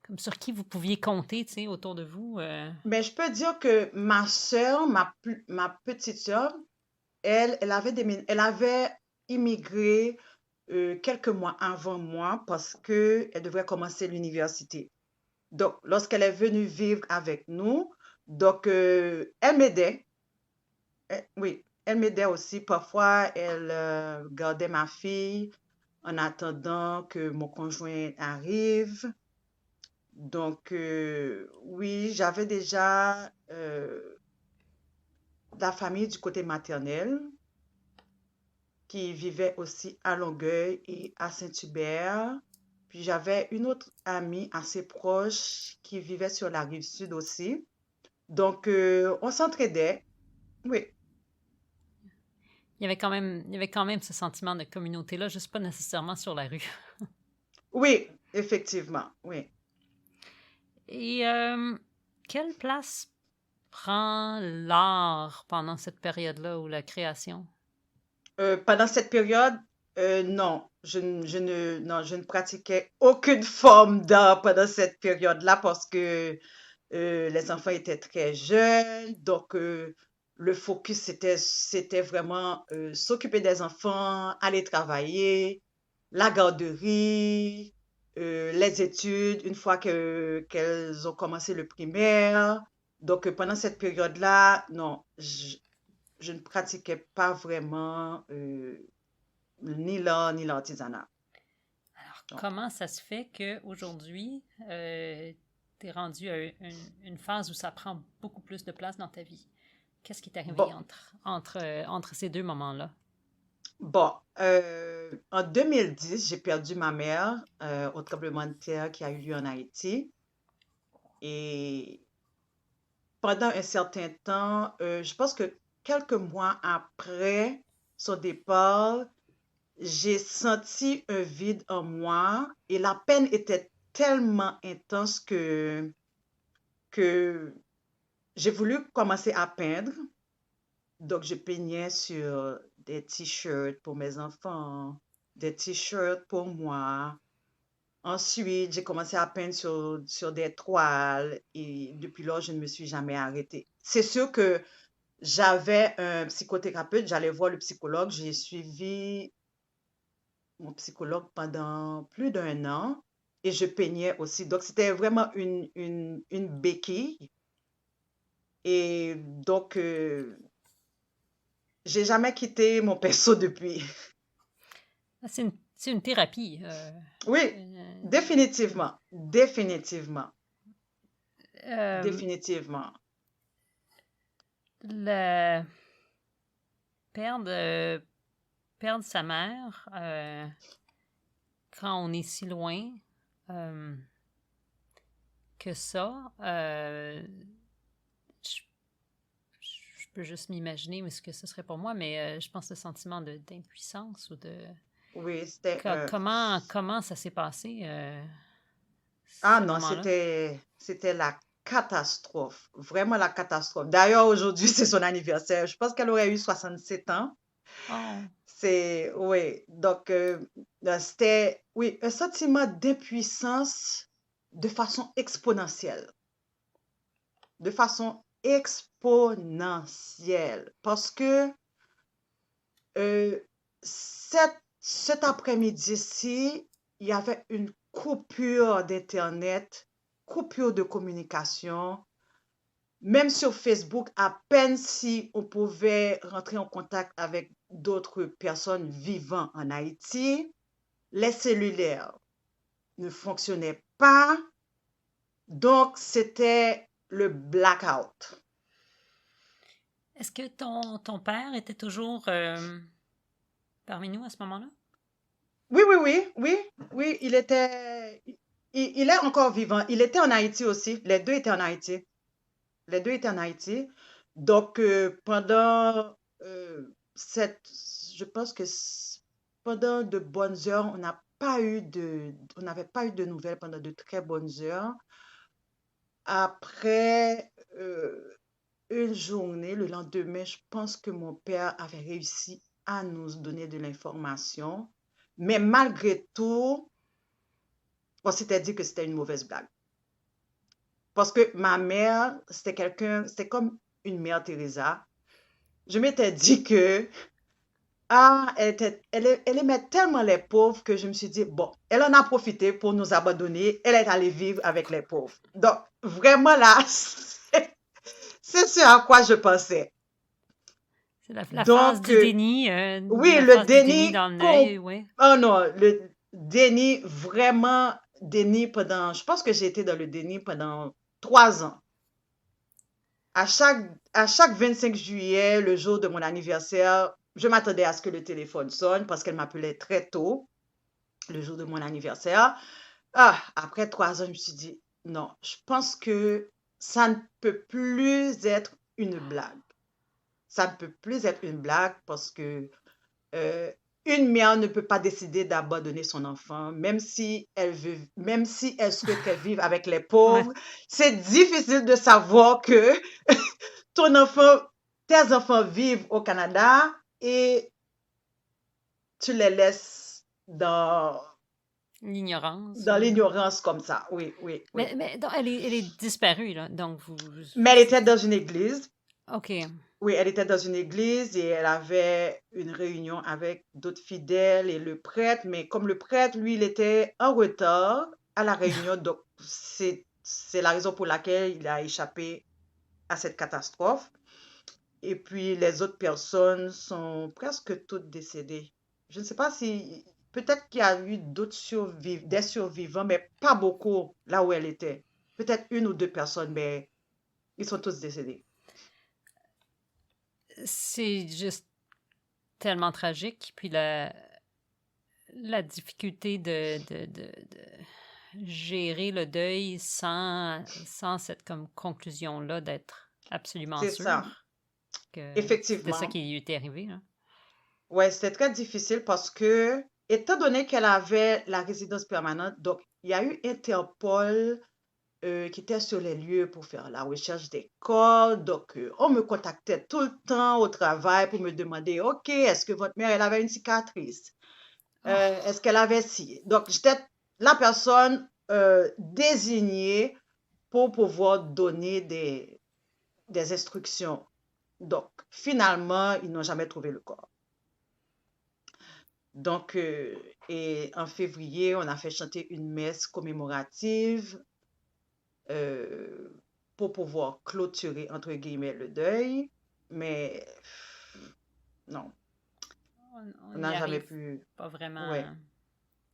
Comme sur qui vous pouviez compter, tu sais, autour de vous? mais je peux dire que ma sœur, ma petite sœur, elle avait immigré quelques mois avant moi parce que elle devrait commencer l'université. Donc, lorsqu'elle est venue vivre avec nous, donc elle m'aidait. Oui, elle m'aidait aussi. Parfois, elle gardait ma fille en attendant que mon conjoint arrive. Donc, oui, j'avais déjà la famille du côté maternel qui vivait aussi à Longueuil et à Saint-Hubert. Puis j'avais une autre amie assez proche qui vivait sur la rive sud aussi. Donc, on s'entraidait. Oui, Il y avait quand même ce sentiment de communauté-là, juste pas nécessairement sur la rue. oui, effectivement, oui. Et quelle place prend l'art pendant cette période-là ou la création? Pendant cette période, non, non, je ne pratiquais aucune forme d'art pendant cette période-là parce que les enfants étaient très jeunes, donc le focus c'était vraiment s'occuper des enfants, aller travailler, la garderie, les études une fois que qu'elles ont commencé le primaire. Donc pendant cette période-là, non, je ne pratiquais pas vraiment ni l'art ni l'artisanat. Alors, Non. comment ça se fait qu'aujourd'hui, tu es rendu à une phase où ça prend beaucoup plus de place dans ta vie? Qu'est-ce qui est arrivé Bon, entre ces deux moments-là? bon, en 2010, j'ai perdu ma mère au tremblement de terre qui a eu lieu en Haïti. Et pendant un certain temps, je pense que quelques mois après son départ, j'ai senti un vide en moi et la peine était tellement intense que j'ai voulu commencer à peindre. Donc, je peignais sur des t-shirts pour mes enfants, des t-shirts pour moi. Ensuite, j'ai commencé à peindre sur des toiles et depuis lors, je ne me suis jamais arrêtée. C'est sûr que j'avais un psychothérapeute, j'allais voir le psychologue, j'ai suivi mon psychologue pendant plus d'un an et je peignais aussi. Donc, c'était vraiment une béquille. Et donc, j'ai jamais quitté mon pinceau depuis. Ah, c'est une thérapie. Oui, Euh, définitivement, définitivement, euh, définitivement. le perdre, perdre sa mère quand on est si loin euh, que ça, je, je peux juste m'imaginer ce que ce serait pour moi, mais je pense le sentiment d'impuissance ou de... Oui, c'était Comment ça s'est passé, ah ce non, moment-là? c'était la catastrophe, vraiment la catastrophe. D'ailleurs, aujourd'hui, c'est son anniversaire. Je pense qu'elle aurait eu 67 ans. Oh, C'est oui, donc c'était oui, un sentiment d'impuissance de façon exponentielle, de façon exponentielle parce que Euh, cet après-midi-ci, il y avait une coupure d'Internet, coupure de communication. Même sur Facebook, à peine si on pouvait rentrer en contact avec d'autres personnes vivant en Haïti, les cellulaires ne fonctionnaient pas. Donc, c'était le blackout. est-ce que ton père était toujours parmi nous à ce moment-là? Oui, oui, oui, oui, oui, il est encore vivant. Il était en Haïti aussi. Les deux étaient en Haïti. Les deux étaient en Haïti. Donc, pendant je pense que pendant de bonnes heures, on n'avait pas eu de nouvelles pendant de très bonnes heures. Après une journée, le lendemain, je pense que mon père avait réussi à nous donner de l'information. Mais malgré tout, on s'était dit que c'était une mauvaise blague. Parce que ma mère, c'était comme une mère Teresa. Je m'étais dit que, elle aimait tellement les pauvres que je me suis dit, bon, elle en a profité pour nous abandonner. Elle est allée vivre avec les pauvres. Donc, vraiment là, c'est ce à quoi je pensais. C'est la phase Donc, du déni, oui, la le phase du déni déni, dans l'œil, oui. oh non, le déni, vraiment déni pendant, je pense que j'ai été dans le déni pendant 3 ans. À chaque 25 juillet, le jour de mon anniversaire, je m'attendais à ce que le téléphone sonne parce qu'elle m'appelait très tôt, le jour de mon anniversaire. Ah, après 3 ans, je me suis dit, non, je pense que ça ne peut plus être une blague. Ça ne peut plus être une blague parce que euh, une mère ne peut pas décider d'abandonner son enfant, même si elle souhaite qu'elle vive avec les Ouais. pauvres. C'est difficile de savoir que ton enfant, tes enfants vivent au Canada et tu les laisses L'ignorance. dans l'ignorance comme ça. Oui, oui, oui. Mais donc, elle est disparue, là. Donc, Mais elle était dans une église. OK. Oui, elle était dans une église et elle avait une réunion avec d'autres fidèles et le prêtre. Mais comme le prêtre, lui, il était en retard à la réunion, donc c'est la raison pour laquelle il a échappé à cette catastrophe. Et puis les autres personnes sont presque toutes décédées. Je ne sais pas si peut-être qu'il y a eu des survivants, mais pas beaucoup là où elle était. Peut-être une ou deux personnes, mais ils sont tous décédés. C'est juste tellement tragique. Puis la difficulté de gérer le deuil sans cette comme conclusion-là d'être absolument C'est sûr ça, que c'était ça effectivement. qui lui était arrivé, là. Ouais, c'était très difficile parce que, étant donné qu'elle avait la résidence permanente, donc il y a eu Interpol qui était sur les lieux pour faire la recherche des corps. Donc, on me contactait tout le temps au travail pour me demander, OK, est-ce que votre mère, elle avait une cicatrice? Oh, Est-ce qu'elle avait ci? Donc, j'étais la personne désignée pour pouvoir donner des instructions. Donc, finalement, ils n'ont jamais trouvé le corps. Donc, et en février, on a fait chanter une messe commémorative euh, pour pouvoir clôturer, entre guillemets, le deuil. Mais non, on on n'y n'a jamais arrive pu. pas Ouais, vraiment.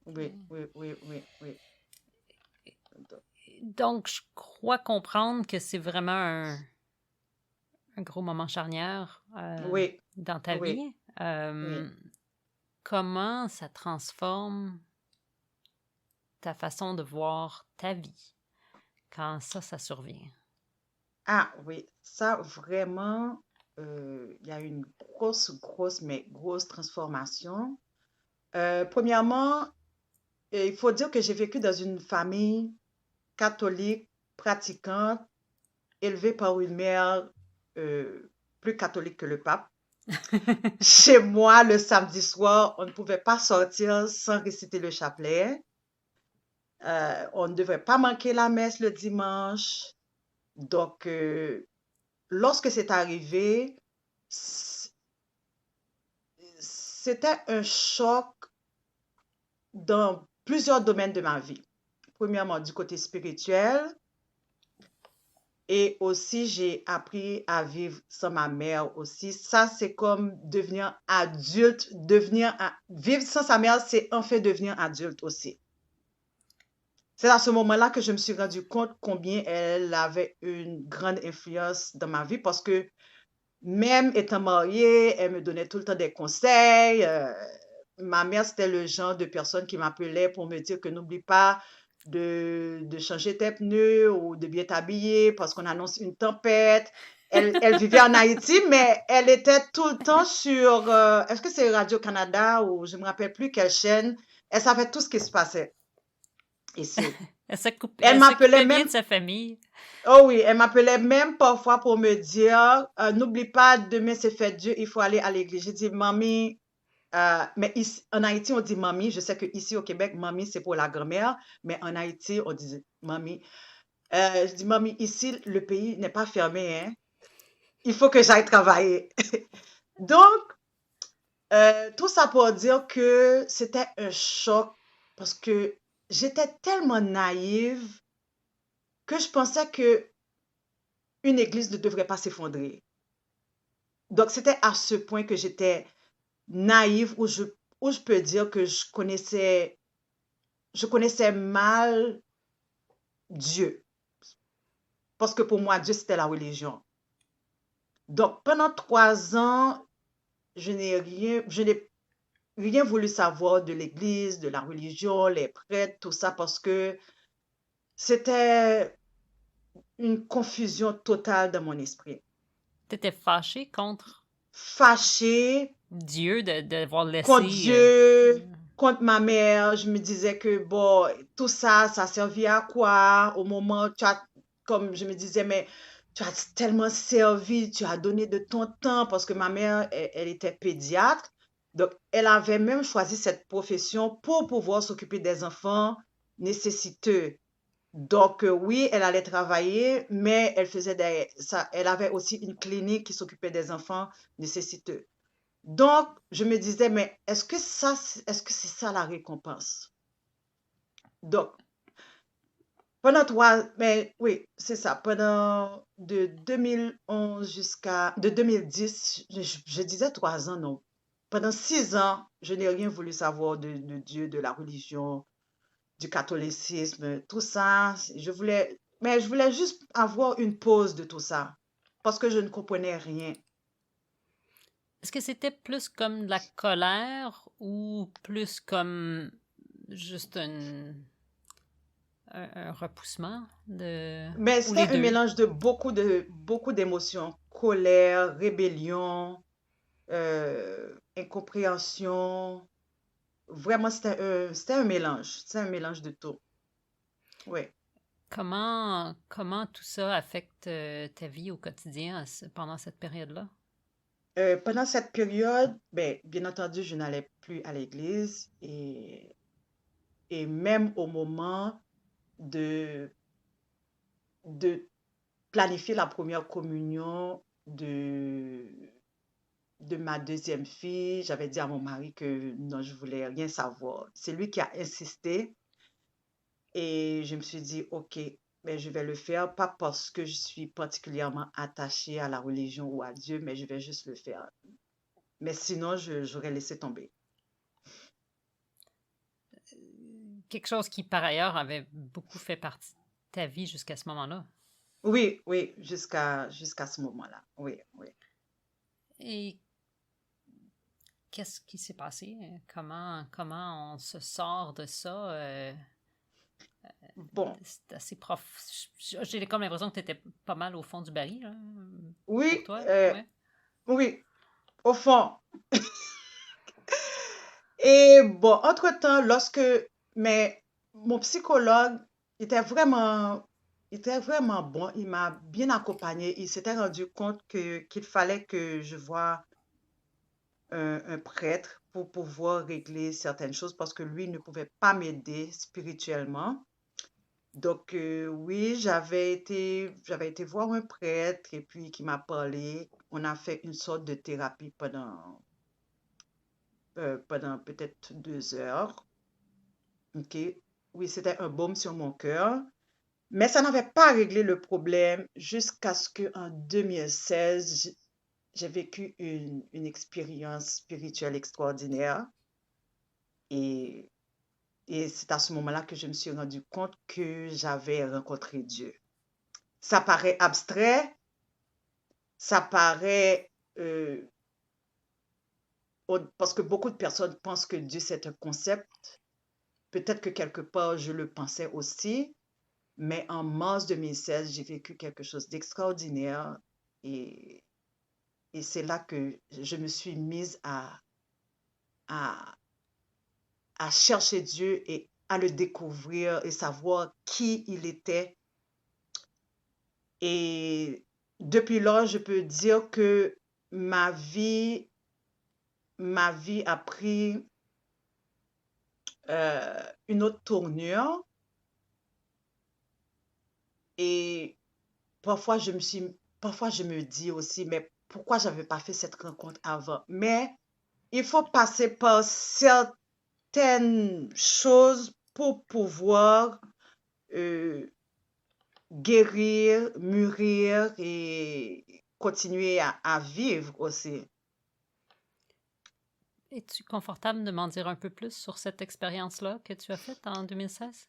oui, oui, oui, oui, oui. Donc, je crois comprendre que c'est vraiment un gros moment charnière Oui, dans ta oui, vie. oui. Comment ça transforme ta façon de voir ta vie quand ça survient? Ah oui, ça vraiment, il y a une grosse, mais grosse transformation. Premièrement, il faut dire que j'ai vécu dans une famille catholique, pratiquante, élevée par une mère plus catholique que le pape. Chez moi, le samedi soir, on ne pouvait pas sortir sans réciter le chapelet. On ne devait pas manquer la messe le dimanche. Donc, lorsque c'est arrivé, c'était un choc dans plusieurs domaines de ma vie. Premièrement, du côté spirituel, et aussi j'ai appris à vivre sans ma mère aussi. Ça, c'est comme devenir adulte, vivre sans sa mère, c'est en fait devenir adulte aussi. C'est à ce moment-là que je me suis rendu compte combien elle avait une grande influence dans ma vie parce que même étant mariée, elle me donnait tout le temps des conseils. Ma mère, c'était le genre de personne qui m'appelait pour me dire que n'oublie pas de changer tes pneus ou de bien t'habiller parce qu'on annonce une tempête. Elle vivait en Haïti, mais elle était tout le temps sur, est-ce que c'est Radio-Canada ou je ne me rappelle plus quelle chaîne. Elle savait tout ce qui se passait ici. Elle Elle m'appelait s'occupait bien même, de sa famille. oh oui, elle m'appelait même parfois pour me dire, n'oublie pas, demain c'est fête Dieu, il faut aller à l'église. J'ai dit, mamie, mais ici, en Haïti, on dit mamie. Je sais qu'ici au Québec, mamie, c'est pour la grand-mère, mais en Haïti, on dit mamie. Je dis, mamie, ici, le pays n'est pas fermé, hein. Il faut que j'aille travailler. Donc, tout ça pour dire que c'était un choc parce que j'étais tellement naïve que je pensais que une église ne devrait pas s'effondrer. Donc, c'était à ce point que j'étais naïve, où je peux dire que je connaissais mal Dieu. Parce que pour moi, Dieu, c'était la religion. Donc, pendant 3 ans, je n'ai rien voulu savoir de l'Église, de la religion, les prêtres, tout ça, parce que c'était une confusion totale dans mon esprit. T'étais fâché contre Fâchée Dieu d'avoir contre laissé... Dieu, contre ma mère. Je me disais que, bon, tout ça, ça servait à quoi? Au moment, comme je me disais, mais tu as tellement servi, tu as donné de ton temps, parce que ma mère, elle était pédiatre. Donc, elle avait même choisi cette profession pour pouvoir s'occuper des enfants nécessiteux. Donc, oui, elle allait travailler, mais elle avait aussi une clinique qui s'occupait des enfants nécessiteux. Donc, je me disais, mais est-ce que c'est ça la récompense? Donc, mais oui, c'est ça, pendant de 2011 de 2010, je disais 3 ans, non. Pendant 6 ans, je n'ai rien voulu savoir de Dieu, de la religion, du catholicisme, tout ça. Mais je voulais juste avoir une pause de tout ça, parce que je ne comprenais rien. Est-ce que c'était plus comme de la colère ou plus comme juste un repoussement Mais ou c'était les un deux? mélange de beaucoup d'émotions, colère, rébellion, incompréhension. Vraiment, c'était un mélange. C'était un mélange de tout. Oui. Comment tout ça affecte ta vie au quotidien pendant cette période-là? Pendant cette période, ben, bien entendu, je n'allais plus à l'église et même au moment de, de planifier la première communion de ma deuxième fille, j'avais dit à mon mari que non, je voulais rien savoir. C'est lui qui a insisté et je me suis dit, OK, mais je vais le faire, pas parce que je suis particulièrement attachée à la religion ou à Dieu, mais je vais juste le faire. Mais sinon, j'aurais laissé tomber. Quelque chose qui, par ailleurs, avait beaucoup fait partie de ta vie jusqu'à ce moment-là. Oui, oui, jusqu'à ce moment-là. Oui, oui. Et qu'est-ce qui s'est passé? Comment on se sort de ça? Bon, C'est assez J'ai comme l'impression que tu étais pas mal au fond du baril, là, pour oui, toi. Ouais. oui, au fond. Et bon, entre-temps, mais mon psychologue était vraiment, était vraiment bon, il m'a bien accompagné. Il s'était rendu compte qu'il fallait que je voie un prêtre pour pouvoir régler certaines choses parce que lui ne pouvait pas m'aider spirituellement. Donc, oui, j'avais été voir un prêtre et puis qui m'a parlé. On a fait une sorte de thérapie pendant peut-être 2 heures. OK. Oui, c'était un baume sur mon cœur. Mais ça n'avait pas réglé le problème jusqu'à ce qu'en 2016, j'ai vécu une expérience spirituelle extraordinaire. Et, et c'est à ce moment-là que je me suis rendu compte que j'avais rencontré Dieu. Ça paraît abstrait, ça paraît... euh, parce que beaucoup de personnes pensent que Dieu, c'est un concept. Peut-être que quelque part, je le pensais aussi. Mais en mars 2016, j'ai vécu quelque chose d'extraordinaire et, et c'est là que je me suis mise à, à chercher Dieu et à le découvrir et savoir qui il était. Et depuis lors, je peux dire que ma vie, ma vie a pris une autre tournure et parfois je me dis aussi, mais pourquoi j'avais pas fait cette rencontre avant? Mais il faut passer par certaines choses pour pouvoir guérir, mûrir et continuer à vivre aussi. Es-tu confortable de m'en dire un peu plus sur cette expérience-là que tu as faite en 2016?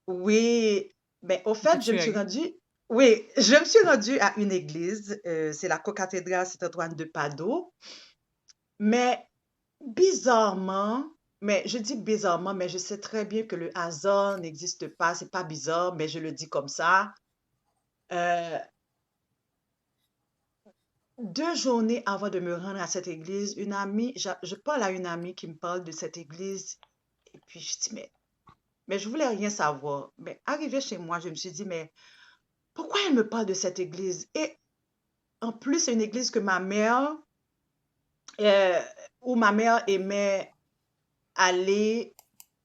Oui, mais au Que fait, tu as eue? oui, je me suis rendue à une église, c'est la cocathédrale Saint-Antoine de Padoue, mais bizarrement, mais je dis bizarrement, mais je sais très bien que le hasard n'existe pas, c'est pas bizarre, mais je le dis comme ça. Euh, 2 journées avant de me rendre à cette église, une amie, je parle à une amie qui me parle de cette église, et puis je dis, mais je voulais rien savoir. Mais arrivé chez moi, je me suis dit, mais pourquoi elle me parle de cette église? Et en plus, c'est une église que euh, où ma mère aimait aller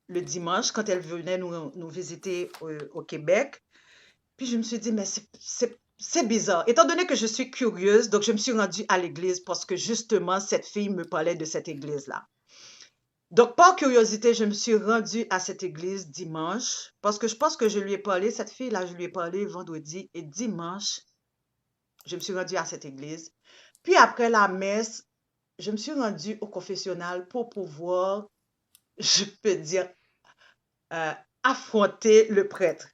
le dimanche quand elle venait nous visiter au Québec. Puis je me suis dit, mais c'est bizarre. Étant donné que je suis curieuse, donc je me suis rendue à l'église parce que justement, cette fille me parlait de cette église-là. Donc, par curiosité, je me suis rendue à cette église dimanche parce que je pense que je lui ai parlé, cette fille-là, je lui ai parlé vendredi et dimanche, je me suis rendue à cette église. Puis après la messe, je me suis rendue au confessionnal pour pouvoir, je peux dire, euh, affronter le prêtre.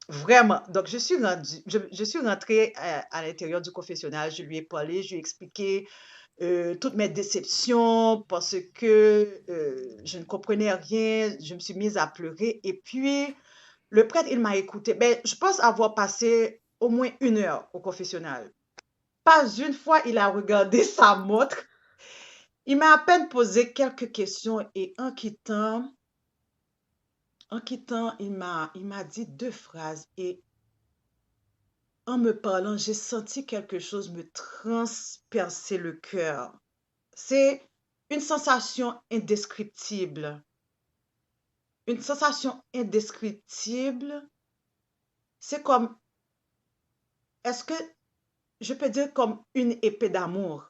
Vraiment. Donc, je suis rentrée à l'intérieur du confessionnal. Je lui ai parlé, je lui ai expliqué toutes mes déceptions parce que je ne comprenais rien. Je me suis mise à pleurer. Et puis, le prêtre, il m'a écouté. Ben, je pense avoir passé au moins 1 heure au confessionnal. Pas une fois, il a regardé sa montre. Il m'a à peine posé quelques questions et en quittant, il m'a dit 2 phrases et en me parlant, j'ai senti quelque chose me transpercer le cœur. C'est une sensation indescriptible. Une sensation indescriptible, c'est comme, est-ce que je peux dire comme une épée d'amour?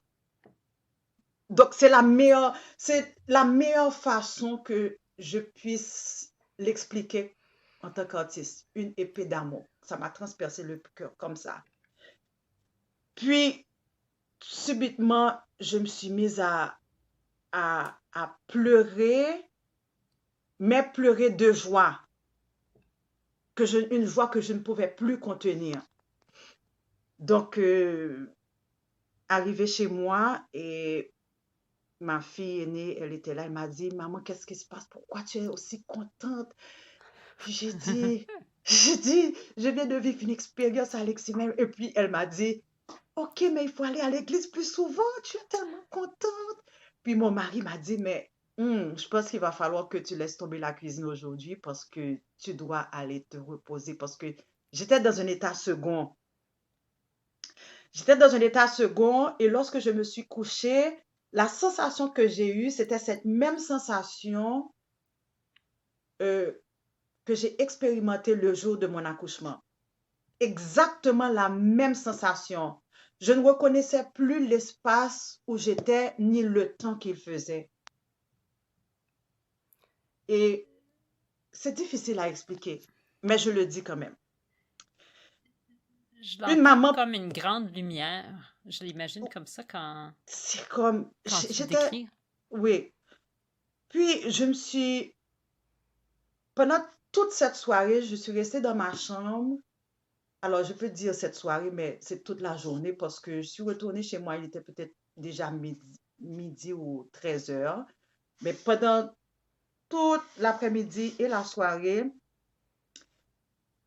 Donc, c'est la meilleure façon que je puisse l'expliquer en tant qu'artiste. Une épée d'amour. Ça m'a transpercé le cœur comme ça. Puis, subitement, je me suis mise à pleurer, mais pleurer de joie, une joie que je ne pouvais plus contenir. Donc, arrivée chez moi et ma fille aînée, elle était là, elle m'a dit, maman, qu'est-ce qui se passe? Pourquoi tu es aussi contente? Puis j'ai dit, je viens de vivre une expérience à l'excellence. Et puis elle m'a dit, ok, mais il faut aller à l'église plus souvent, tu es tellement contente. Puis mon mari m'a dit, mais je pense qu'il va falloir que tu laisses tomber la cuisine aujourd'hui parce que tu dois aller te reposer parce que j'étais dans un état second. J'étais dans un état second et lorsque je me suis couchée, la sensation que j'ai eue, c'était cette même sensation euh, que j'ai expérimentée le jour de mon accouchement. Exactement la même sensation. Je ne reconnaissais plus l'espace où j'étais ni le temps qu'il faisait. Et c'est difficile à expliquer, mais je le dis quand même. Je Une l'entends maman, comme une grande lumière. Je l'imagine comme ça c'est comme, quand tu le j'étais, décris. oui. Puis pendant toute cette soirée, je suis restée dans ma chambre. Alors, je peux dire cette soirée, mais c'est toute la journée parce que je suis retournée chez moi, il était peut-être déjà midi ou 13 heures. Mais pendant toute l'après-midi et la soirée,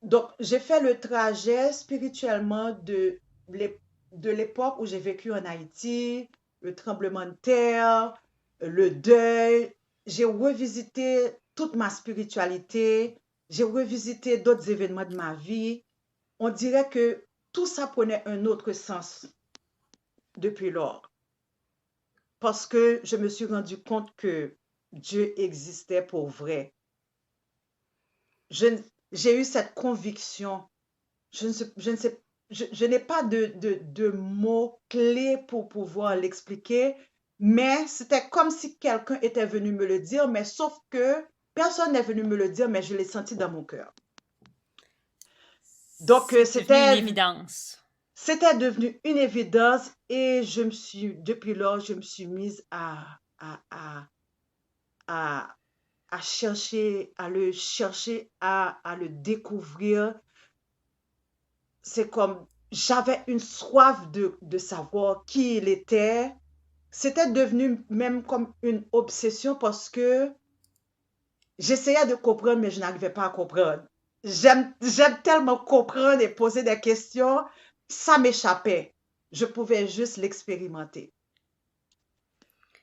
donc j'ai fait le trajet spirituellement de l'époque où j'ai vécu en Haïti, le tremblement de terre, le deuil. J'ai revisité toute ma spiritualité, j'ai revisité d'autres événements de ma vie. On dirait que tout ça prenait un autre sens depuis lors. Parce que je me suis rendu compte que Dieu existait pour vrai. J'ai eu cette conviction. Je n'ai pas de mots clés pour pouvoir l'expliquer, mais c'était comme si quelqu'un était venu me le dire, mais sauf que personne n'est venu me le dire, mais je l'ai senti dans mon cœur. Donc, C'est devenu une évidence. c'était devenu une évidence et depuis lors, je me suis mise à, à, à, à chercher, à le découvrir. C'est comme, j'avais une soif de savoir qui il était. C'était devenu même comme une obsession parce que j'essayais de comprendre, mais je n'arrivais pas à comprendre. J'aime tellement comprendre et poser des questions, ça m'échappait. Je pouvais juste l'expérimenter.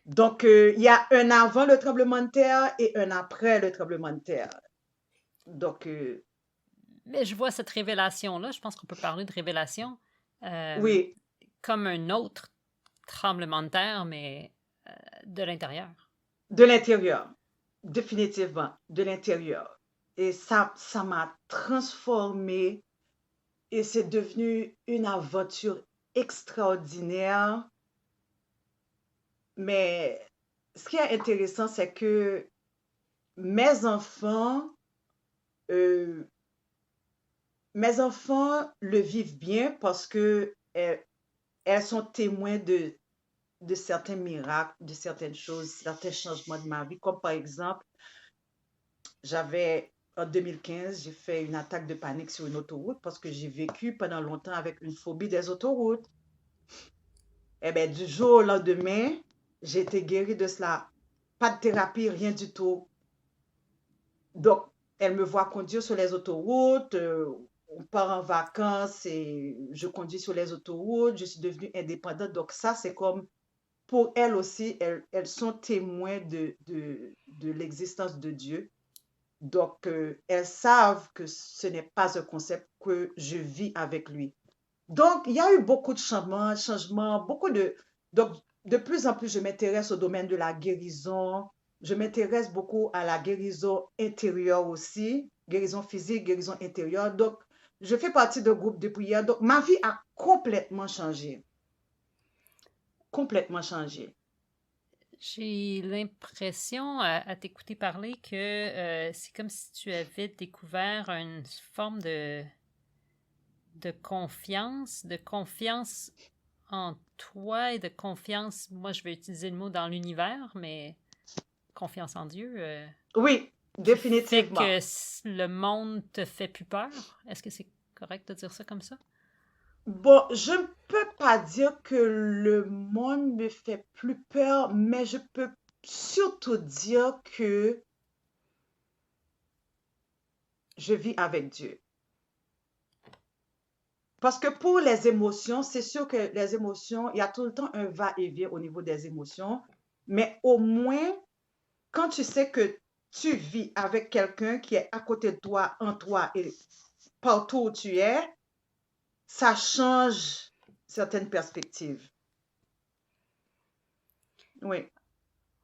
Donc, il y a un avant le tremblement de terre et un après le tremblement de terre. Donc, Mais je vois cette révélation-là, je pense qu'on peut parler de révélation oui, comme un autre tremblement de terre, mais de l'intérieur. de l'intérieur, définitivement, de l'intérieur. Et ça m'a transformée et c'est devenu une aventure extraordinaire. Mais ce qui est intéressant, c'est que mes enfants, euh, mes enfants le vivent bien parce que elles sont témoins de certains miracles, de certaines choses, certains changements de ma vie. Comme par exemple, en 2015, j'ai fait une attaque de panique sur une autoroute parce que j'ai vécu pendant longtemps avec une phobie des autoroutes. Eh bien, du jour au lendemain, j'ai été guérie de cela. Pas de thérapie, rien du tout. Donc, elle me voit conduire sur les autoroutes, on part en vacances et je conduis sur les autoroutes, je suis devenue indépendante. Donc, ça, c'est comme pour elles aussi, elles sont témoins de l'existence de Dieu. Donc, elles savent que ce n'est pas un concept que je vis avec lui. Donc, il y a eu beaucoup de changements, beaucoup de... Donc, de plus en plus, je m'intéresse au domaine de la guérison. Je m'intéresse beaucoup à la guérison intérieure aussi, guérison physique, guérison intérieure. Donc, je fais partie d'un groupe de prière. Donc, ma vie a complètement changé. Complètement changé. J'ai l'impression, à t'écouter parler, que c'est comme si tu avais découvert une forme de confiance en toi et de confiance, moi je vais utiliser le mot dans l'univers, mais confiance en Dieu, Oui, qui fait définitivement. que le monde te fait plus peur. Est-ce que c'est correct de dire ça comme ça? Bon, je ne peux pas dire que le monde me fait plus peur, mais je peux surtout dire que je vis avec Dieu. Parce que pour les émotions, c'est sûr que les émotions, il y a tout le temps un va-et-vient au niveau des émotions, mais au moins, quand tu sais que tu vis avec quelqu'un qui est à côté de toi, en toi et partout où tu es, ça change certaines perspectives. Oui,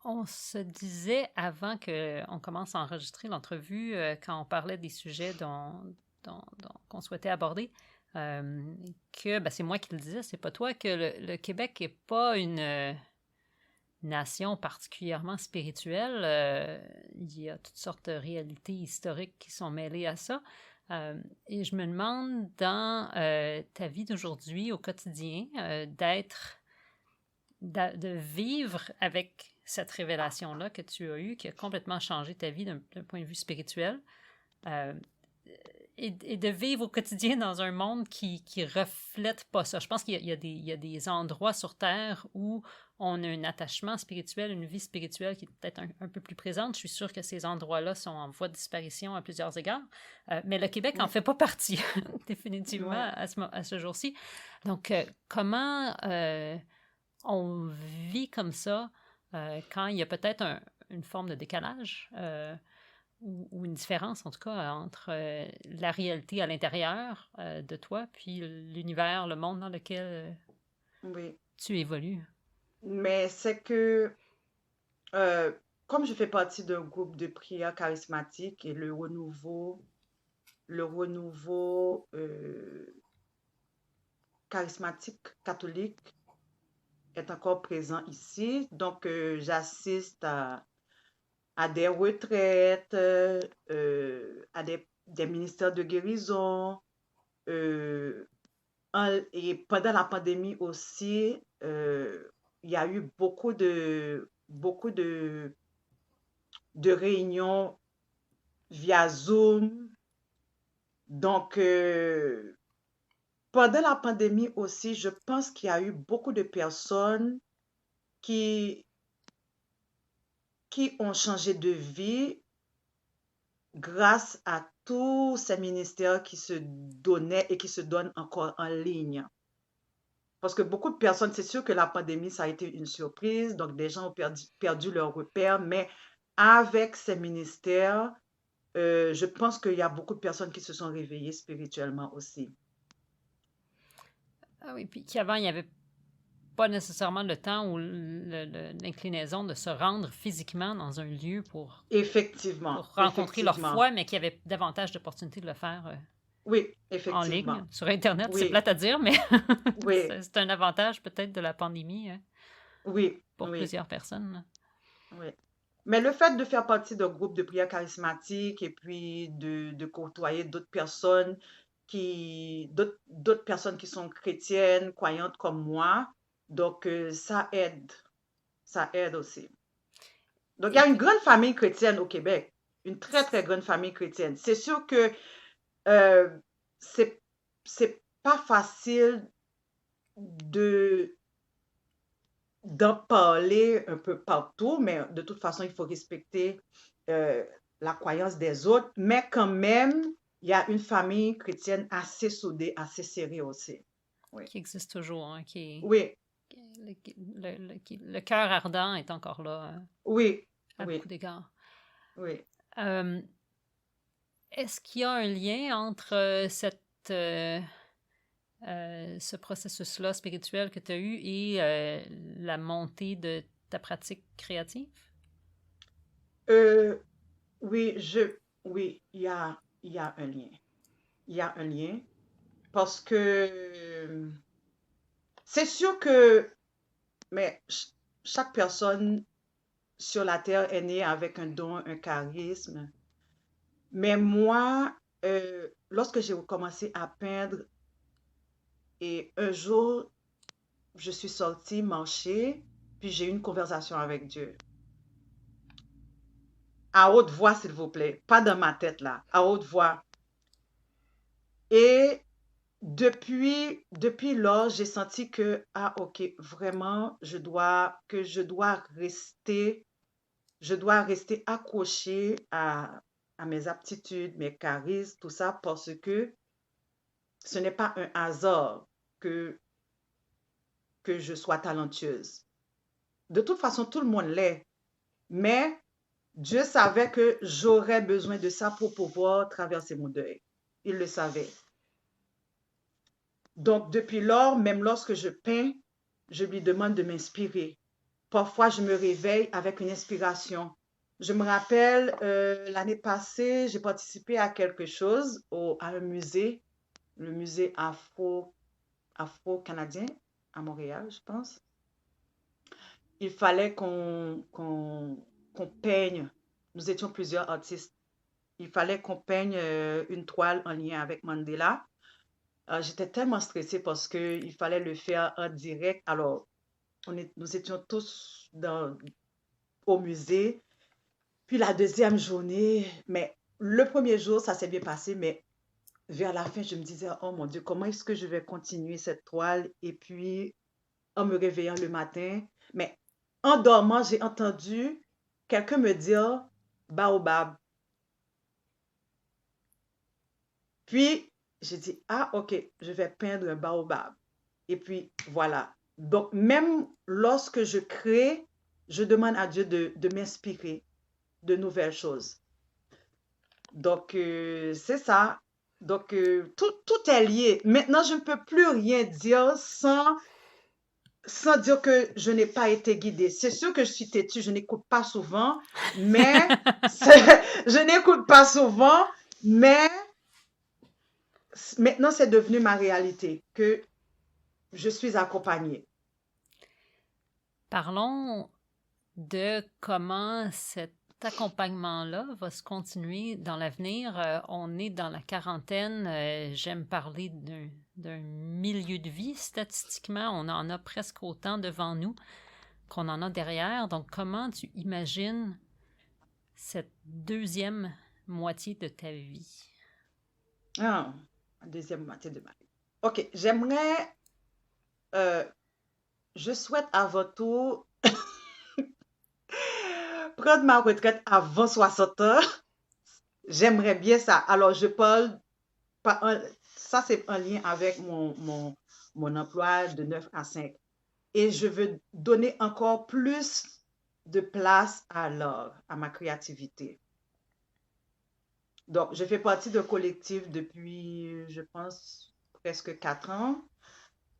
On se disait avant qu'on commence à enregistrer l'entrevue, quand on parlait des sujets qu'on souhaitait aborder, que ben, c'est moi qui le disais, c'est pas toi, que le Québec n'est pas une nation particulièrement spirituelle. Il y a toutes sortes de réalités historiques qui sont mêlées à ça. Et je me demande, dans ta vie d'aujourd'hui, au quotidien, de vivre avec cette révélation-là que tu as eue, qui a complètement changé ta vie d'un point de vue spirituel, euh, et de vivre au quotidien dans un monde qui reflète pas ça. Je pense qu'il y a des endroits sur Terre où on a un attachement spirituel, une vie spirituelle qui est peut-être un peu plus présente. Je suis sûre que ces endroits-là sont en voie de disparition à plusieurs égards. Mais le Québec en oui, fait pas partie, définitivement, oui. à ce jour-ci. Donc, comment on vit comme ça quand il y a peut-être une forme de décalage ou une différence, en tout cas, entre la réalité à l'intérieur de toi, puis l'univers, le monde dans lequel Oui. tu évolues. Mais c'est que, euh, comme je fais partie d'un groupe de prière charismatique et le renouveau charismatique catholique est encore présent ici. Donc, j'assiste à des retraites, à des ministères de guérison, euh, Et pendant la pandémie aussi, il y a eu beaucoup de réunions via Zoom. Donc, pendant la pandémie aussi, je pense qu'il y a eu beaucoup de personnes qui, qui ont changé de vie grâce à tous ces ministères qui se donnaient et qui se donnent encore en ligne. Parce que beaucoup de personnes, c'est sûr que la pandémie, ça a été une surprise, donc des gens ont perdu leur repère, mais avec ces ministères, je pense qu'il y a beaucoup de personnes qui se sont réveillées spirituellement aussi. Ah oui, puis qu'avant, il n'y avait pas nécessairement le temps ou l'inclinaison de se rendre physiquement dans un lieu pour Effectivement, rencontrer leur effectivement. foi, mais qu'il y avait davantage d'opportunités de le faire Oui, en ligne, effectivement. sur Internet. C'est Oui, plate à dire, mais oui, c'est un avantage peut-être de la pandémie oui, pour oui, plusieurs personnes. oui. Mais le fait de faire partie d'un groupe de prière charismatique et puis de côtoyer d'autres personnes qui sont chrétiennes, croyantes comme moi, donc ça aide aussi. Donc il y Et a une puis, grande famille chrétienne au Québec, une très très grande famille chrétienne. C'est sûr que euh, c'est c'est pas facile de d'en parler un peu partout, mais de toute façon, il faut respecter euh, la croyance des autres. Mais quand même, il y a une famille chrétienne assez soudée, assez serrée aussi. Oui, qui existe toujours, hein, oui, le cœur ardent est encore là oui, à beaucoup oui, d'égards. oui. Euh, Est-ce qu'il y a un lien entre ce processus-là spirituel que tu as eu et la montée de ta pratique créative? Euh, oui, oui, il y a un lien. Il y a un lien parce que c'est sûr que, mais chaque personne sur la terre est née avec un don, un charisme. Mais moi, lorsque j'ai commencé à peindre, et un jour, je suis sortie marcher, puis j'ai eu une conversation avec Dieu. À haute voix, s'il vous plaît. Pas dans ma tête, là. À haute voix. Et depuis lors, j'ai senti que, ah, ok, vraiment, je dois rester accrochée à mes aptitudes, mes charismes, tout ça, parce que ce n'est pas un hasard que, que je sois talentueuse. De toute façon, tout le monde l'est. Mais Dieu savait que j'aurais besoin de ça pour pouvoir traverser mon deuil. Il le savait. Donc, depuis lors, même lorsque je peins, je lui demande de m'inspirer. Parfois, je me réveille avec une inspiration. Je me rappelle, l'année passée, j'ai participé à quelque chose, à un musée, le musée afro-canadien à Montréal, je pense. Il fallait qu'on peigne. Nous étions plusieurs artistes. Il fallait qu'on peigne une toile en lien avec Mandela. J'étais tellement stressée parce qu'il fallait le faire en direct. Alors, nous étions tous au musée. Puis la deuxième journée, mais le premier jour, ça s'est bien passé, mais vers la fin, je me disais, oh mon Dieu, comment est-ce que je vais continuer cette toile? Et puis, en me réveillant le matin, mais en dormant, j'ai entendu quelqu'un me dire baobab. Puis, j'ai dit, ah, ok, je vais peindre un baobab. Et puis, voilà. Donc, même lorsque je crée, je demande à Dieu de m'inspirer de nouvelles choses. Donc, c'est ça. Donc, tout est lié. Maintenant, je ne peux plus rien dire sans dire que je n'ai pas été guidée. C'est sûr que je suis têtue, je n'écoute pas souvent, mais je n'écoute pas souvent, mais maintenant c'est devenu ma réalité que je suis accompagnée. Parlons de comment cette accompagnement-là va se continuer dans l'avenir. On est dans la quarantaine. J'aime parler d'un milieu de vie. Statistiquement, on en a presque autant devant nous qu'on en a derrière. Donc, comment tu imagines cette deuxième moitié de ta vie? Ah, deuxième moitié de ma vie. OK, j'aimerais, je souhaite avant tout prendre ma retraite avant 60 ans. J'aimerais bien ça. Alors, je parle, ça c'est en lien avec mon emploi de 9 à 5. Et je veux donner encore plus de place à l'art, à ma créativité. Donc, je fais partie d'un collectif depuis, je pense, presque 4 ans.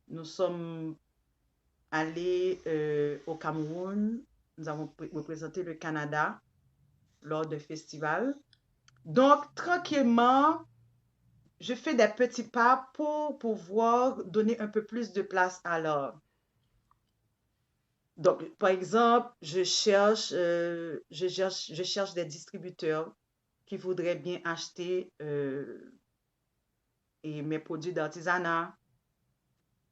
Nous sommes allés au Cameroun. Nous avons représenté le Canada lors de festivals. Donc, tranquillement, je fais des petits pas pour pouvoir donner un peu plus de place à l'art. Donc, par exemple, je cherche des distributeurs qui voudraient bien acheter et mes produits d'artisanat.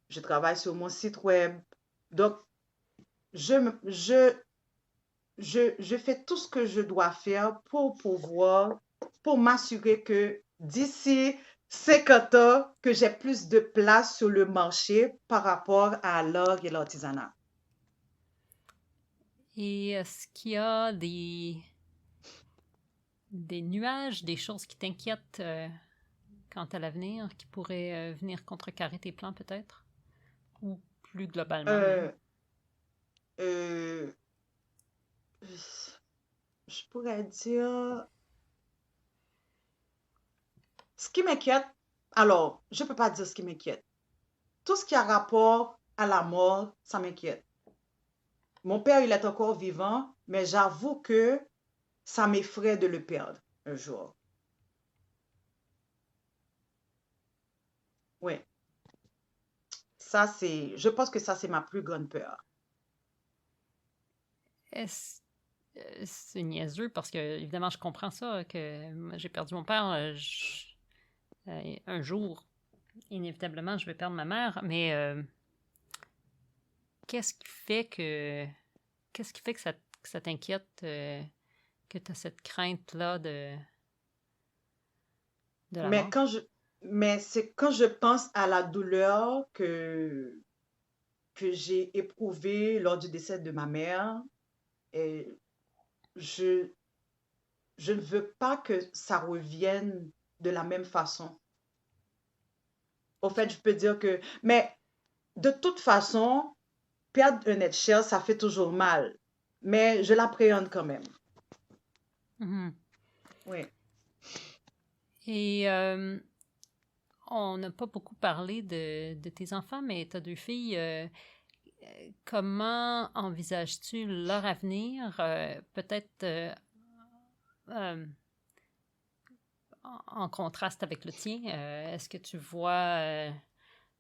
Je travaille sur mon site web. Donc, je, me- je fais tout ce que je dois faire pour m'assurer que d'ici 50 ans, que j'ai plus de place sur le marché par rapport à l'art et l'artisanat. Et est-ce qu'il y a des nuages, des choses qui t'inquiètent quant à l'avenir, qui pourraient venir contrecarrer tes plans peut-être? Ou plus globalement même? Euh, euh, je pourrais dire, ce qui m'inquiète, alors, je ne peux pas dire ce qui m'inquiète. Tout ce qui a rapport à la mort, ça m'inquiète. Mon père, il est encore vivant, mais j'avoue que ça m'effraie de le perdre un jour. Oui, je pense que ça, c'est ma plus grande peur. Est-ce c'est niaiseux parce que, évidemment, je comprends ça, que moi, j'ai perdu mon père. Un jour, inévitablement, je vais perdre ma mère, mais qu'est-ce qui fait que qu'est-ce qui fait que ça t'inquiète, que tu as cette crainte-là de la Mais mort? mais c'est quand je pense à la douleur que j'ai éprouvée lors du décès de ma mère, et je, je ne veux pas que ça revienne de la même façon. Au fait, OK. je peux dire que, mais de toute façon, perdre un être cher, ça fait toujours mal. Mais je l'appréhende quand même. Mhm. Oui. Et on n'a pas beaucoup parlé de tes enfants, mais tu as deux filles. Comment envisages-tu leur avenir? Peut-être euh, en contraste avec le tien. Est-ce que tu vois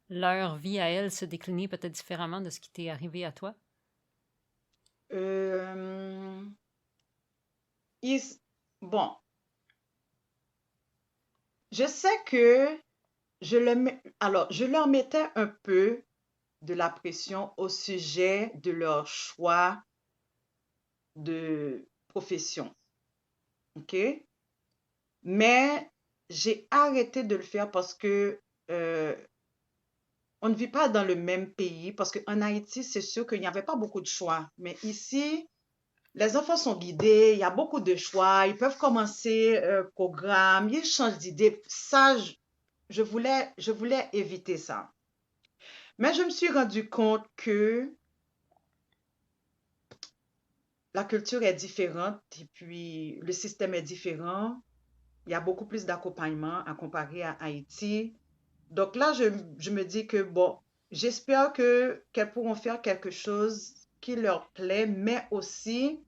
leur vie à elles se décliner peut-être différemment de ce qui t'est arrivé à toi? Euh, ils- bon, je sais que alors, je leur mettais un peu de la pression au sujet de leur choix de profession. OK? Mais j'ai arrêté de le faire parce que euh, on ne vit pas dans le même pays. Parce qu'en Haïti, c'est sûr qu'il n'y avait pas beaucoup de choix. Mais ici, les enfants sont guidés, il y a beaucoup de choix. Ils peuvent commencer un programme, ils changent d'idée. Ça, je voulais éviter ça. Mais je me suis rendu compte que la culture est différente et puis le système est différent. Il y a beaucoup plus d'accompagnement à comparer à Haïti. Donc là, je me dis que, bon, j'espère qu'elles pourront faire quelque chose qui leur plaît, mais aussi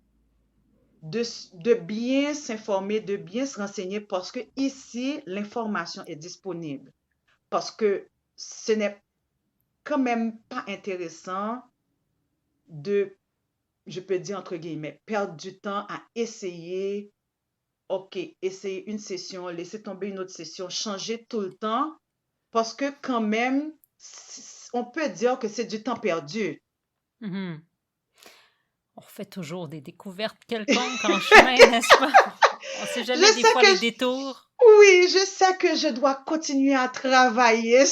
de bien s'informer, de bien se renseigner parce que ici, l'information est disponible. Parce que ce n'est quand même pas intéressant de je peux dire entre guillemets, perdre du temps à essayer, OK, essayer une session, laisser tomber une autre session, changer tout le temps, parce que quand même, on peut dire que c'est du temps perdu. Mhm. On fait toujours des découvertes quelconques en chemin, n'est-ce pas? On ne sait jamais Je des sais fois que les détours. oui, je sais que je dois continuer à travailler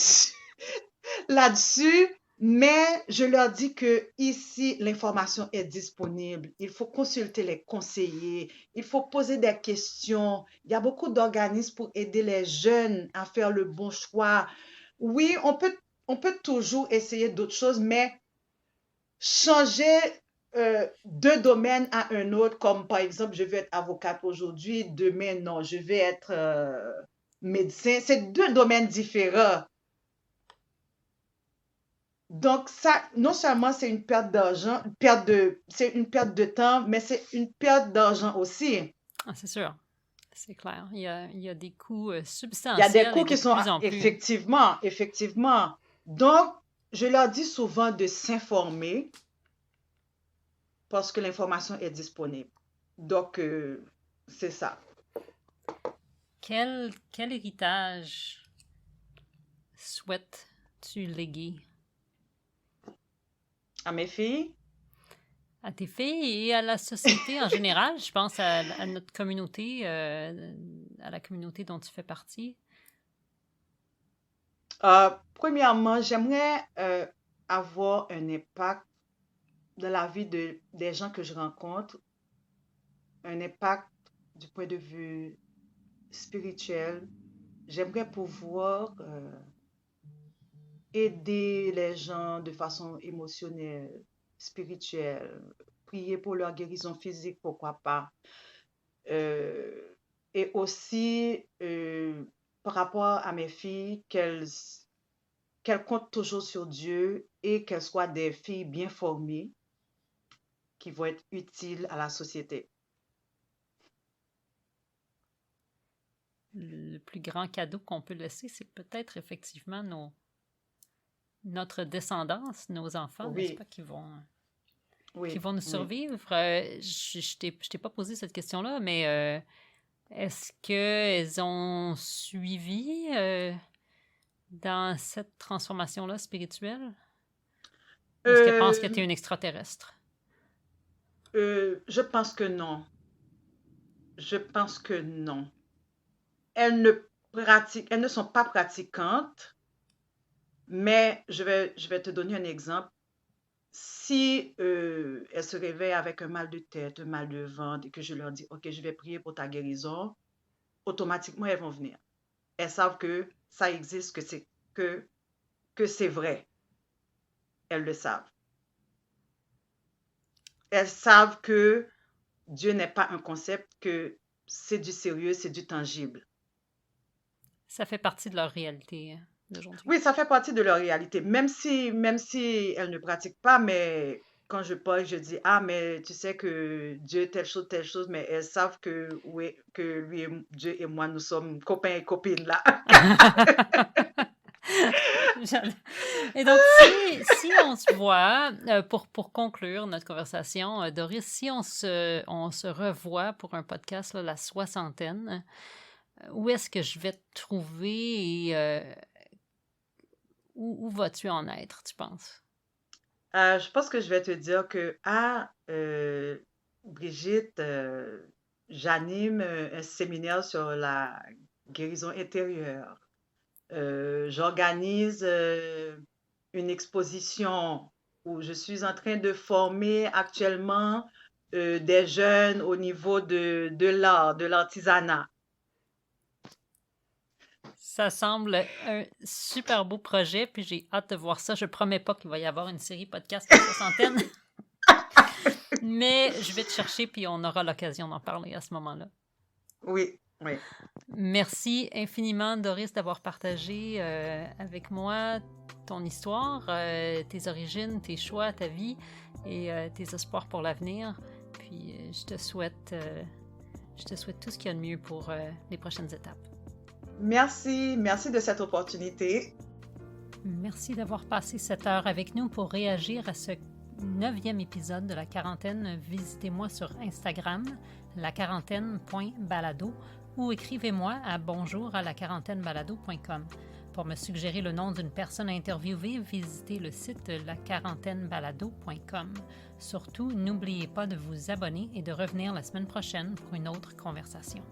là-dessus, mais je leur dis que ici, l'information est disponible. Il faut consulter les conseillers, il faut poser des questions. Il y a beaucoup d'organismes pour aider les jeunes à faire le bon choix. Oui, on peut toujours essayer d'autres choses, mais changer d'un domaine à un autre, comme par exemple, je veux être avocate aujourd'hui, demain, non, je vais être médecin. C'est deux domaines différents. Donc, ça, non seulement c'est une perte d'argent, c'est une perte de temps, mais c'est une perte d'argent aussi. Ah, c'est sûr, c'est clair. Il y a des coûts Il y a des substantiels et coûts de qui sont plus en plus. effectivement. Donc, je leur dis souvent de s'informer parce que l'information est disponible. Donc, c'est ça. Quel héritage souhaites-tu léguer À mes filles, à tes filles et à la société en général? Je pense à notre communauté, à la communauté dont tu fais partie. premièrement, j'aimerais avoir un impact dans la vie des gens que je rencontre, un impact du point de vue spirituel. J'aimerais pouvoir aider les gens de façon émotionnelle, spirituelle, prier pour leur guérison physique, pourquoi pas. Euh, et aussi, par rapport à mes filles, qu'elles comptent toujours sur Dieu et qu'elles soient des filles bien formées qui vont être utiles à la société. Le plus grand cadeau qu'on peut laisser, c'est peut-être effectivement notre descendance, nos enfants, n'est-ce Oui, pas, qui vont oui, nous oui. survivre. Je t'ai pas posé cette question-là, mais est-ce qu'elles ont suivi dans cette transformation-là spirituelle? Ou est-ce qu'elles pensent que tu es Euh, une extraterrestre? je pense que non. Je pense que non. Elles ne elles ne sont pas pratiquantes, mais je vais te donner un exemple. Si elles se réveillent avec un mal de tête, un mal de ventre, et que je leur dis, OK, je vais prier pour ta guérison, automatiquement, elles vont venir. Elles savent que ça existe, que c'est vrai. Elles le savent. Elles savent que Dieu n'est pas un concept, que c'est du sérieux, c'est du tangible. Ça fait partie de leur réalité d'aujourd'hui. Oui, ça fait partie de leur réalité, même si elles ne pratiquent pas, mais quand je parle, je dis, ah, mais tu sais que Dieu, telle chose, mais elles savent que, oui, que lui, Dieu et moi, nous sommes copains et copines là. Et donc, si on se voit, pour conclure notre conversation, Doris, si on se revoit pour un podcast, là, la soixantaine, où est-ce que je vais te trouver et où vas-tu en être, tu penses? Je pense que je vais te dire que, Brigitte, j'anime un séminaire sur la guérison intérieure. J'organise une exposition où je suis en train de former actuellement des jeunes au niveau de l'art, de l'artisanat. Ça semble un super beau projet, puis j'ai hâte de voir ça. Je promets pas qu'il va y avoir une série podcast la soixantaine, mais je vais te chercher, puis on aura l'occasion d'en parler à ce moment-là. Oui, oui. Merci infiniment, Doris, d'avoir partagé avec moi ton histoire, tes origines, tes choix, ta vie et tes espoirs pour l'avenir. Puis je te souhaite tout ce qu'il y a de mieux pour les prochaines étapes. Merci de cette opportunité. Merci d'avoir passé cette heure avec nous pour réagir à ce 9e épisode de La Quarantaine, visitez-moi sur Instagram, laquarantaine.balado, ou écrivez-moi à bonjour@laquarantaine-balado.com. Pour me suggérer le nom d'une personne à interviewer, visitez le site laquarantaine-balado.com. Surtout, n'oubliez pas de vous abonner et de revenir la semaine prochaine pour une autre conversation.